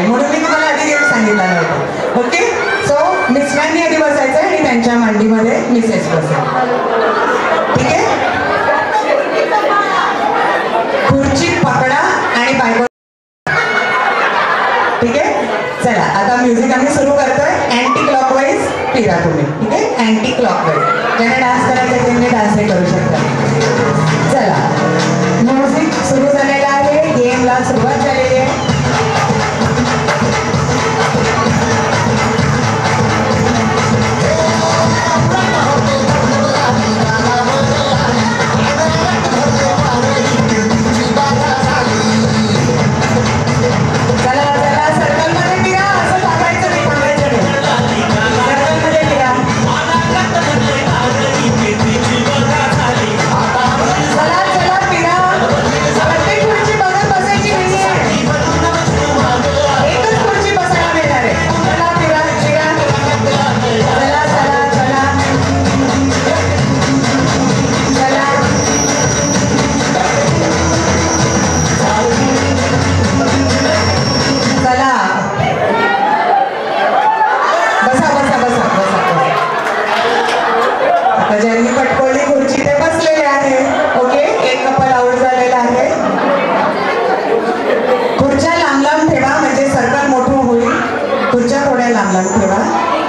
म्हणून मी तुम्हाला आधी गेम सांगितला नव्हता. ओके, सो मिस्टरांनी आधी बसायचं आणि त्यांच्या मांडीमध्ये मिसेस बसेल. ठीक आहे, खुर्ची पकडा आणि बायको. ठीक आहे, चला आता म्युझिक आम्ही सुरू करतोय. अँटी क्लॉकवाईज फिरा तुम्ही. ठीक आहे, अँटी क्लॉकवाईज. ज्यांना डान्स करायचा त्यांनी डान्सही करू शकता. चला, म्युझिक सुरू झालेलं आहे. गेमला सुरुवात झालेली आहे.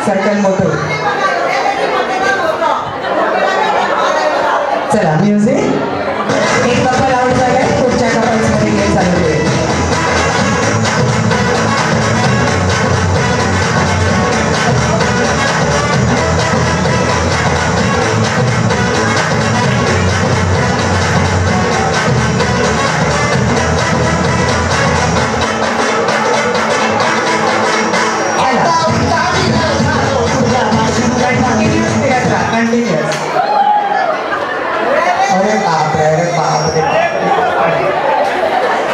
सर्कल मोठं. चला म्युझिक. एक कपल आउट झालंय, पुढच्या कपल्समध्ये गेम चालू होईल.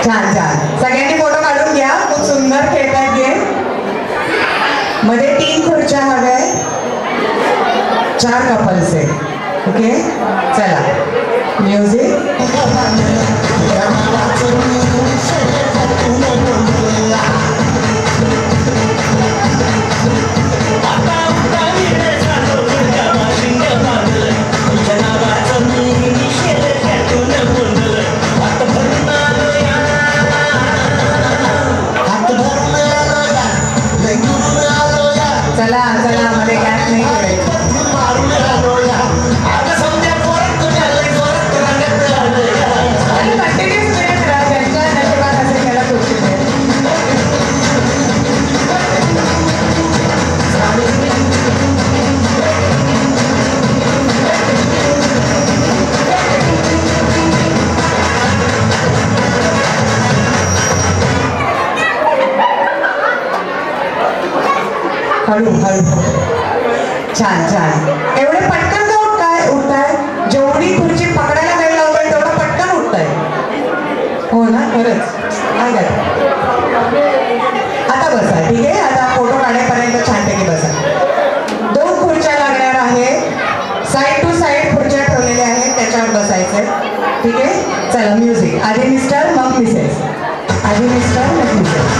छान छान, सगळ्यांनी फोटो काढून घ्या. खूप सुंदर खेळतात गेम. मध्ये 3 खुर्च्या हव्या आहेत, 4 कपल्स आहे. ओके, चला म्युझिक. चला चला, मध्ये गॅप नाही करायचं. आणि कंटिन्यूस मिळत राहा. त्यांच्या नशिबात असेल त्याला खुशी मिळेल. छान छान. एवढे पटकन का उठताय? जेवढी खुर्ची पकडायला वेळ लावतोय तेवढं पटकन उठताय. हो ना, खरंच. काय काय आता बसा. ठीक आहे, आता फोटो काढेपर्यंत छानपैकी बसा. 2 खुर्च्या लागणार आहे. साईड टू साईड खुर्च्या ठेवलेल्या आहेत, त्याच्यावर बसायचंय. ठीक आहे, चला म्युझिक. आधी मिस्टर मग मिसेस. आधी मिस्टर मग मिसेस.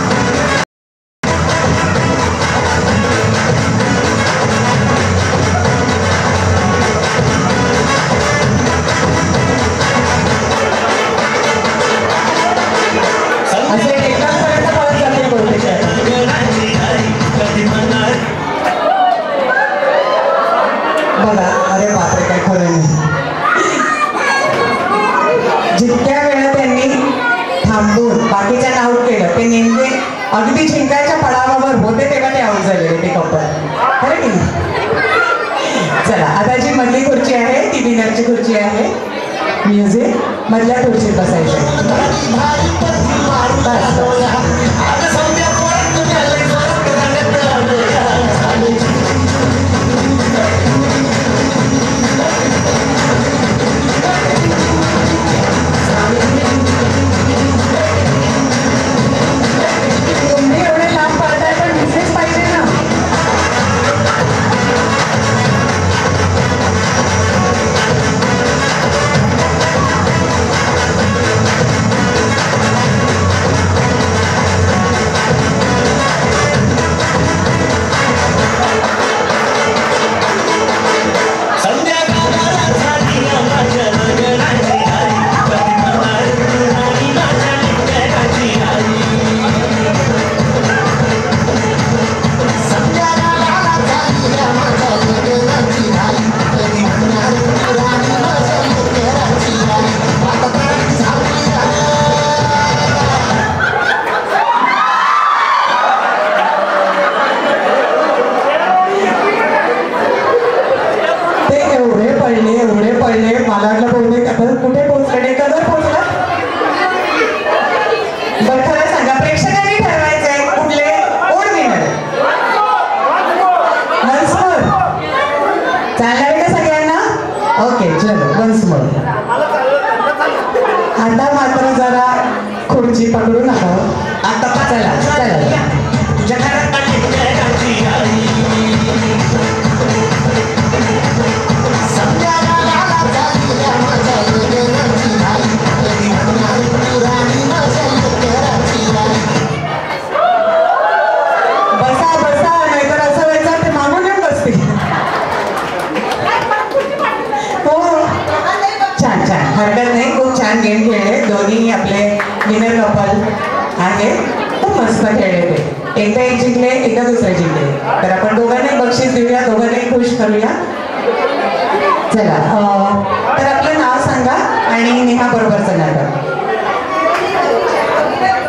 बघा, अरे बापरे, काय खरं नाही. जितक्या वेळा त्यांनी थांबून बाकीच्यांना आऊट केलं, ते नेमके अगदी जिंकायच्या पडावावर होते तेव्हा ते आऊट झालेले ते कपल. खरं की नाही? चला, आता जी मधली खुर्ची आहे ती विनरची खुर्ची आहे. म्युझिक. मधल्या खुर्चीत बसायचं. तुम्ही एवढे लांब पडताय पण दिसलेच पाहिजे ना. मला वाटलं बहुतेक आता कुठे पोहोचलं, डेक्कनवर पोहोचला. बरं खरं सांगा, प्रेक्षकांनी ठरवायचंय कुठले कोण विनर. वन्स मोर चालणार आहे का सगळ्यांना? ओके, चलो वन्स मोर. आता मात्र जरा खुर्ची पकडू नका. आता चला चला. तुझ्या घरात बसा बसा, नाहीतर असं व्हायचं ते मागून येऊन बसते. हो, छान छान, हरकत नाही. खूप छान गेम खेळले दोन्ही आपले विनर कपल आहे. खूप मस्त खेळले ते. एकदा एक जिंकले, एकदा दुसरे जिंकले. तर आपण दोघांनाही बक्षीस देऊया, दोघांनाही खुश करूया. चला, तर आपलं नाव सांगा आणि नेहा बरोबरचं नाटक.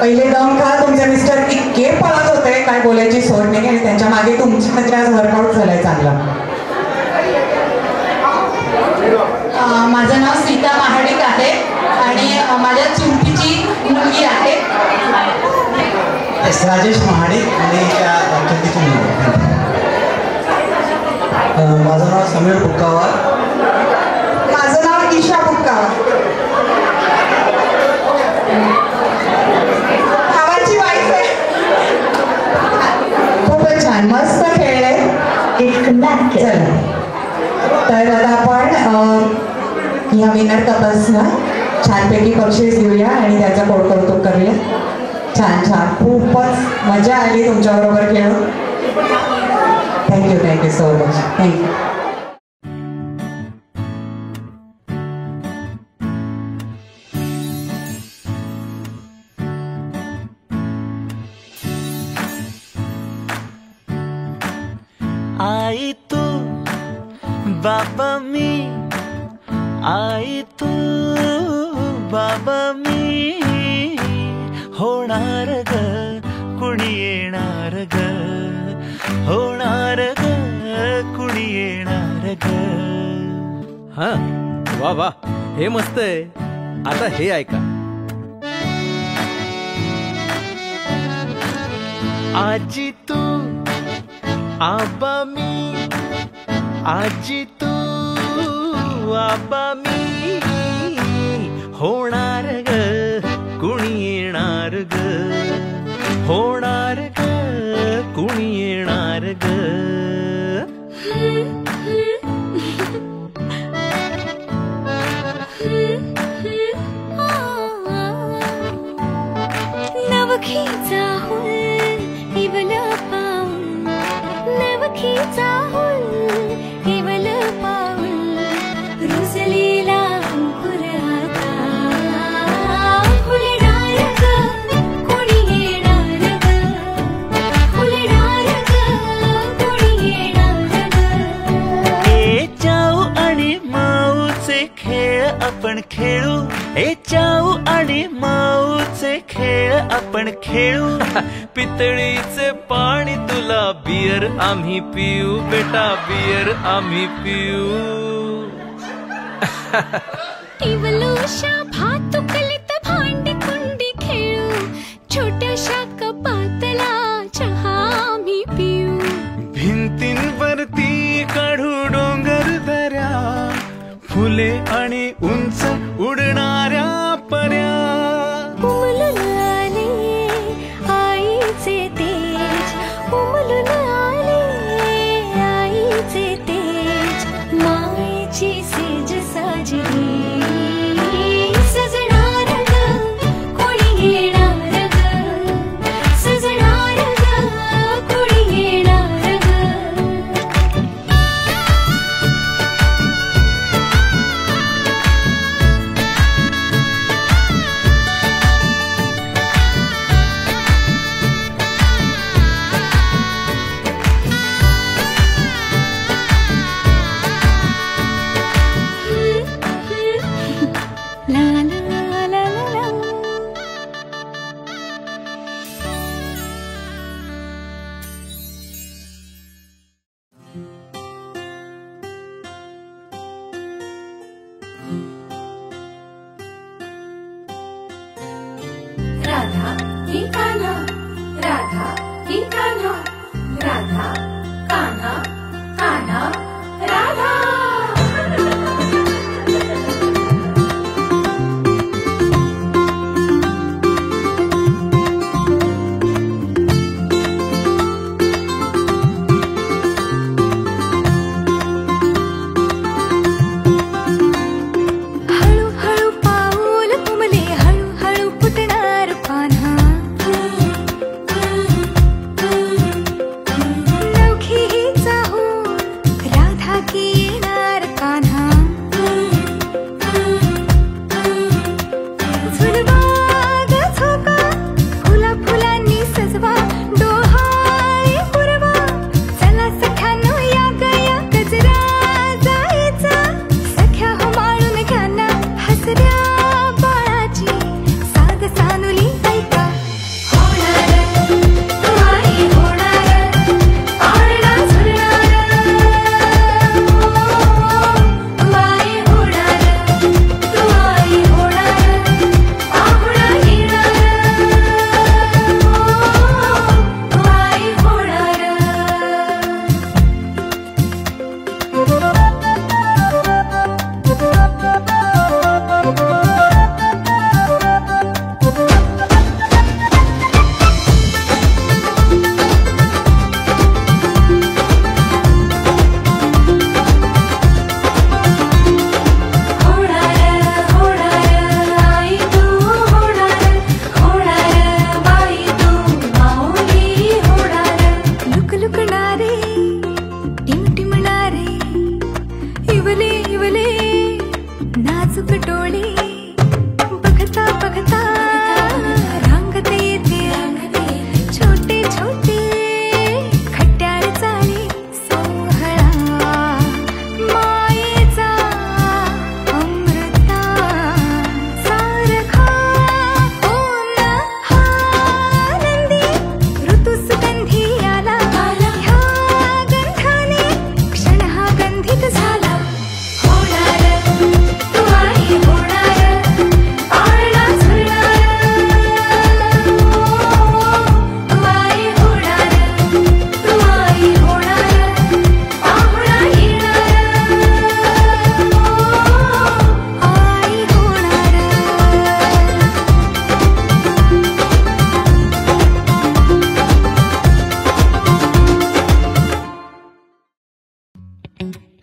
पहिले दम खा. तुमचे मिस्टर इतके पळत होते, काय बोलायची सोड नाही. आणि त्यांच्या मागे तुमची म्हणजे आज वर्कआउट झालंय चांगला. माझं नाव सीता महाडिक आहे आणि माझ्या चुलतीची मुलगी आहे. राजेश महाडिक आणि त्या चुलतीची मुलगी. माझं नाव समीर बुक्कावार. माझं नाव ईशा बुक्कावार. भावाची वाईफ आहे. खूपच छान, मस्त खेळले. चला, तर आता आपण ह्या विनर कपल्सना छानपैकी बक्षीस देऊया आणि त्याचं कौतुक करूया. छान छान, खूपच मजा आली तुमच्याबरोबर खेळून. Thank you so much. थँक्यू. आई तू बाबा मी, आई तू बाबा मी, होणार ग कुणी येणार ग, होणार ग कुणी येणार ग. हा, वा वा, हे मस्त आहे. आता हे ऐका. आजी तू आबा मी आजी तू आबा मी होणार ग कुणी येणार ग होणार ग कुणी येणार ग नवखीचा हुल इवल पाऊल नवखीचा हुल इवल पाऊल रुसलेला अंकुर आता फुलणार ग कोणी येणार ग फुलणार ग कोणी येणार ग ए जाऊ आणि माऊचे खेळ आपण खेळू ए जाऊ आणि माऊचे खेळ आपण खेळू पितळीचे पाणी तुला बियर आम्ही पिऊ बेटा बियर आम्ही पिऊ इवलूशा भातुकलीत भांडी कुंडी खेळू छोट्याशा कपातला चहा आम्ही पिऊ भिंतींवरती काढू डोंगर दऱ्या फुले आणि उंच उडणाऱ्या पर्या उमलून आले आईचे तेज उमलून आले आईचे तेज मायेची सेज साजली सजणार ग कोणी येणार ग सजणार ग कोणी येणार ग ला ला ला ला ला राधा ही कान्हा राधा ही कान्हा राधा कान्हा कान्हा राधा हळू हळू पाऊल तुमले हळू हळू फुटणार कान्हा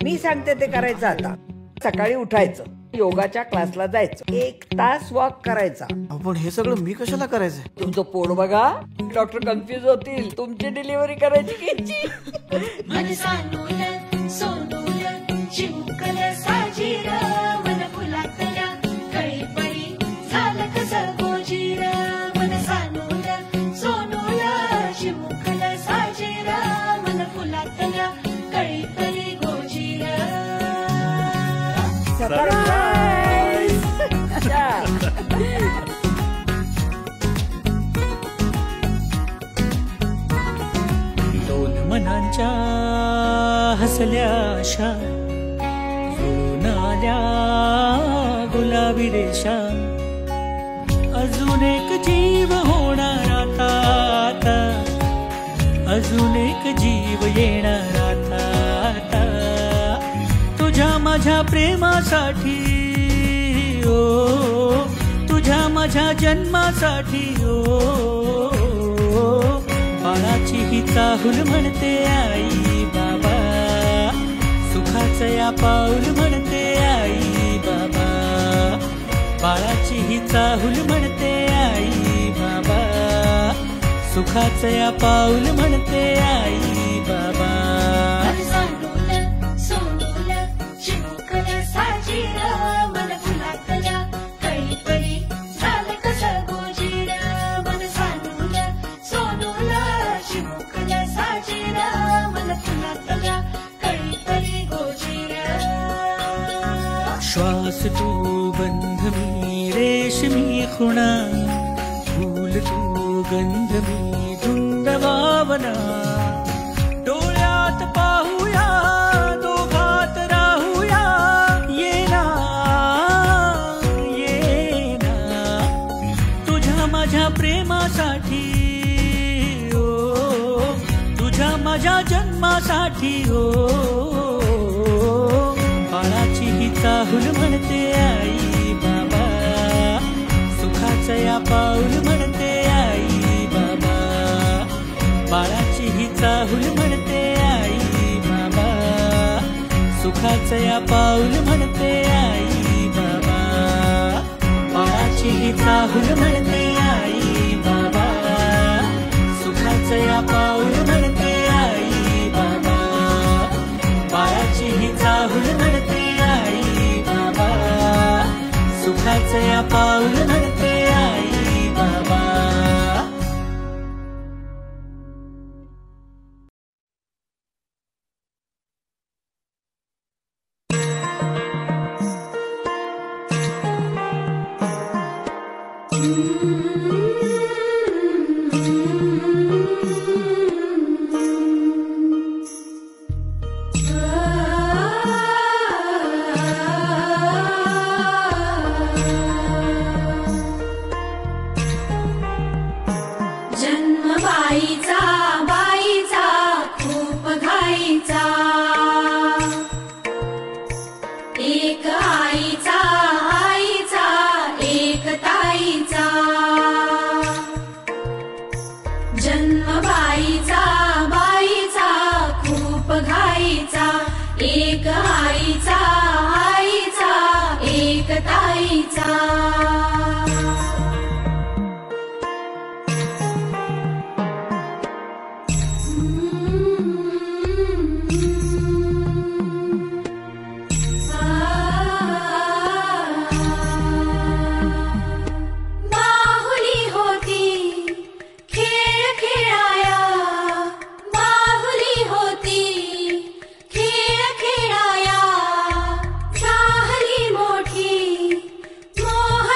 मी सांगते ते करायचं. आता सकाळी उठायचं, योगाच्या क्लासला जायचं, 1 तास वॉक करायचा. पण हे सगळं मी कशाला करायचंय? तुमचं पोट बघा, डॉक्टर कन्फ्युज होतील. तुमची डिलिव्हरी करायची घ्यायची. दोन मनांच्या हसल्या आशा जुळून आल्या गुलाबी रेषा. अजून एक जीव होणार आता, आता अजून एक जीव येणार आता, आता तुझ्या माझ्या प्रेमासाठी, ओ तुझ्या माझ्या जन्मासाठी. ओ बाळाची ही चाहूल म्हणते आई बाबा, सुखाचं या पाऊल म्हणते आई बाबा. बाळाची ही चाहूल म्हणते आई बाबा, सुखाचं या पाऊल म्हणते आई बाबा. श्वास तू बंध मी रेशमी खुणा, फूल तू गंध मी धुंद भावना. डोळ्यात पाहूया, दोघात राहूया, ये ना ये ना तुझ्या माझ्या प्रेमासाठी. ओ तुझ्या माझ्या जन्मासाठी. ओ बाळाची ही चाहूल म्हणते आई बाबा, सुखाचं या पाऊल म्हणते आई बाबा. बाळाची ही चाहूल म्हणते आई बाबा, सुखाचं या पाऊल म्हणते आई बाबा. बाळाची ही चाहूल म्हणते आई बाबा, सुखाचं या पाऊल म्हणते आई बाबा. बाळाची ही चाहूल म्हणते आई बाबा, सुखाचं या पाऊल म्हणते आई बाबा. मोठी मोह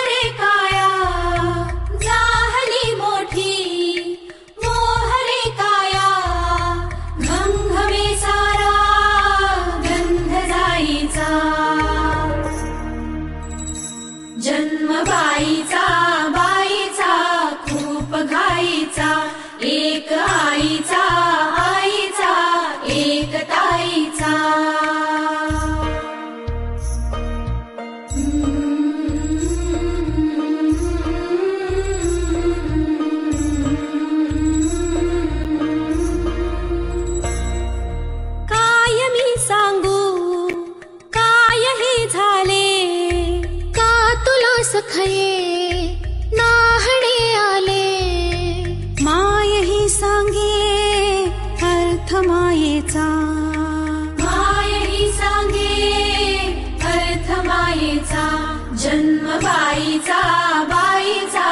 बाईचा बाईचा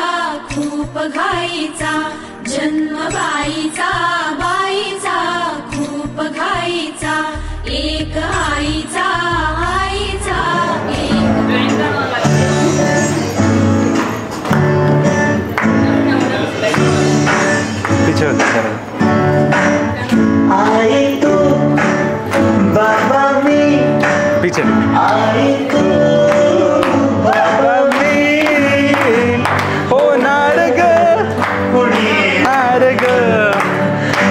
खूप घाईचा जन्म बाईचा बाईचा खूप घाईचा एक आईचा आईचा आई तू बाबा मी पीछे आई तू बाबा मी होणार ग कुणी ग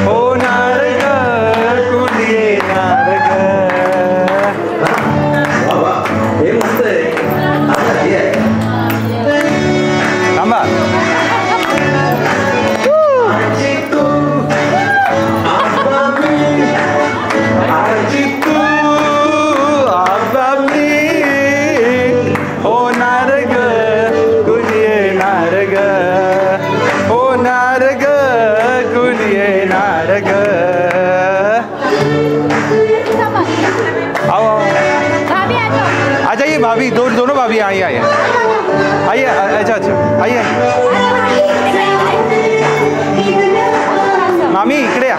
होणार ग कुणी येणार ग. हे मस्त आहे. आता हे आहे. थांबा. आजी तू आबा मी आजी तू आबा मी होणार ग कुणी येणार ग होणार ग कुणी येणार ग. आओ आ जाइए भाभी दोनों भाभी आइए आइए आइए. अच्छा अच्छा आइए मामी इकडे या.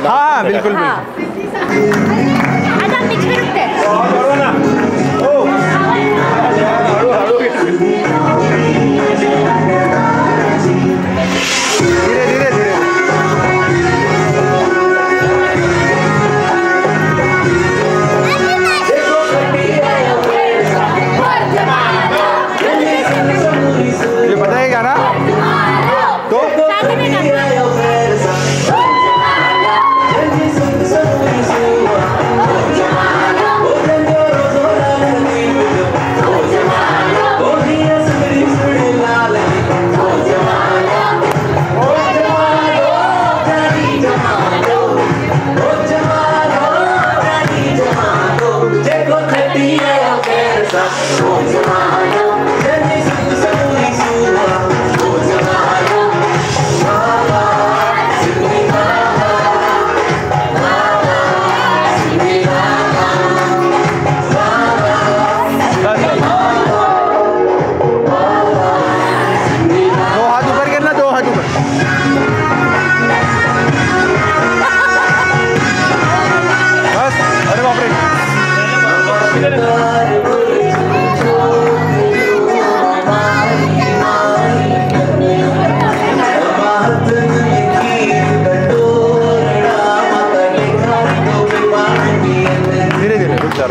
हाँ बिल्कुल धीरे धीरे धीरे. ये बताइएगा ना तो धीरे धीरे रुक जा.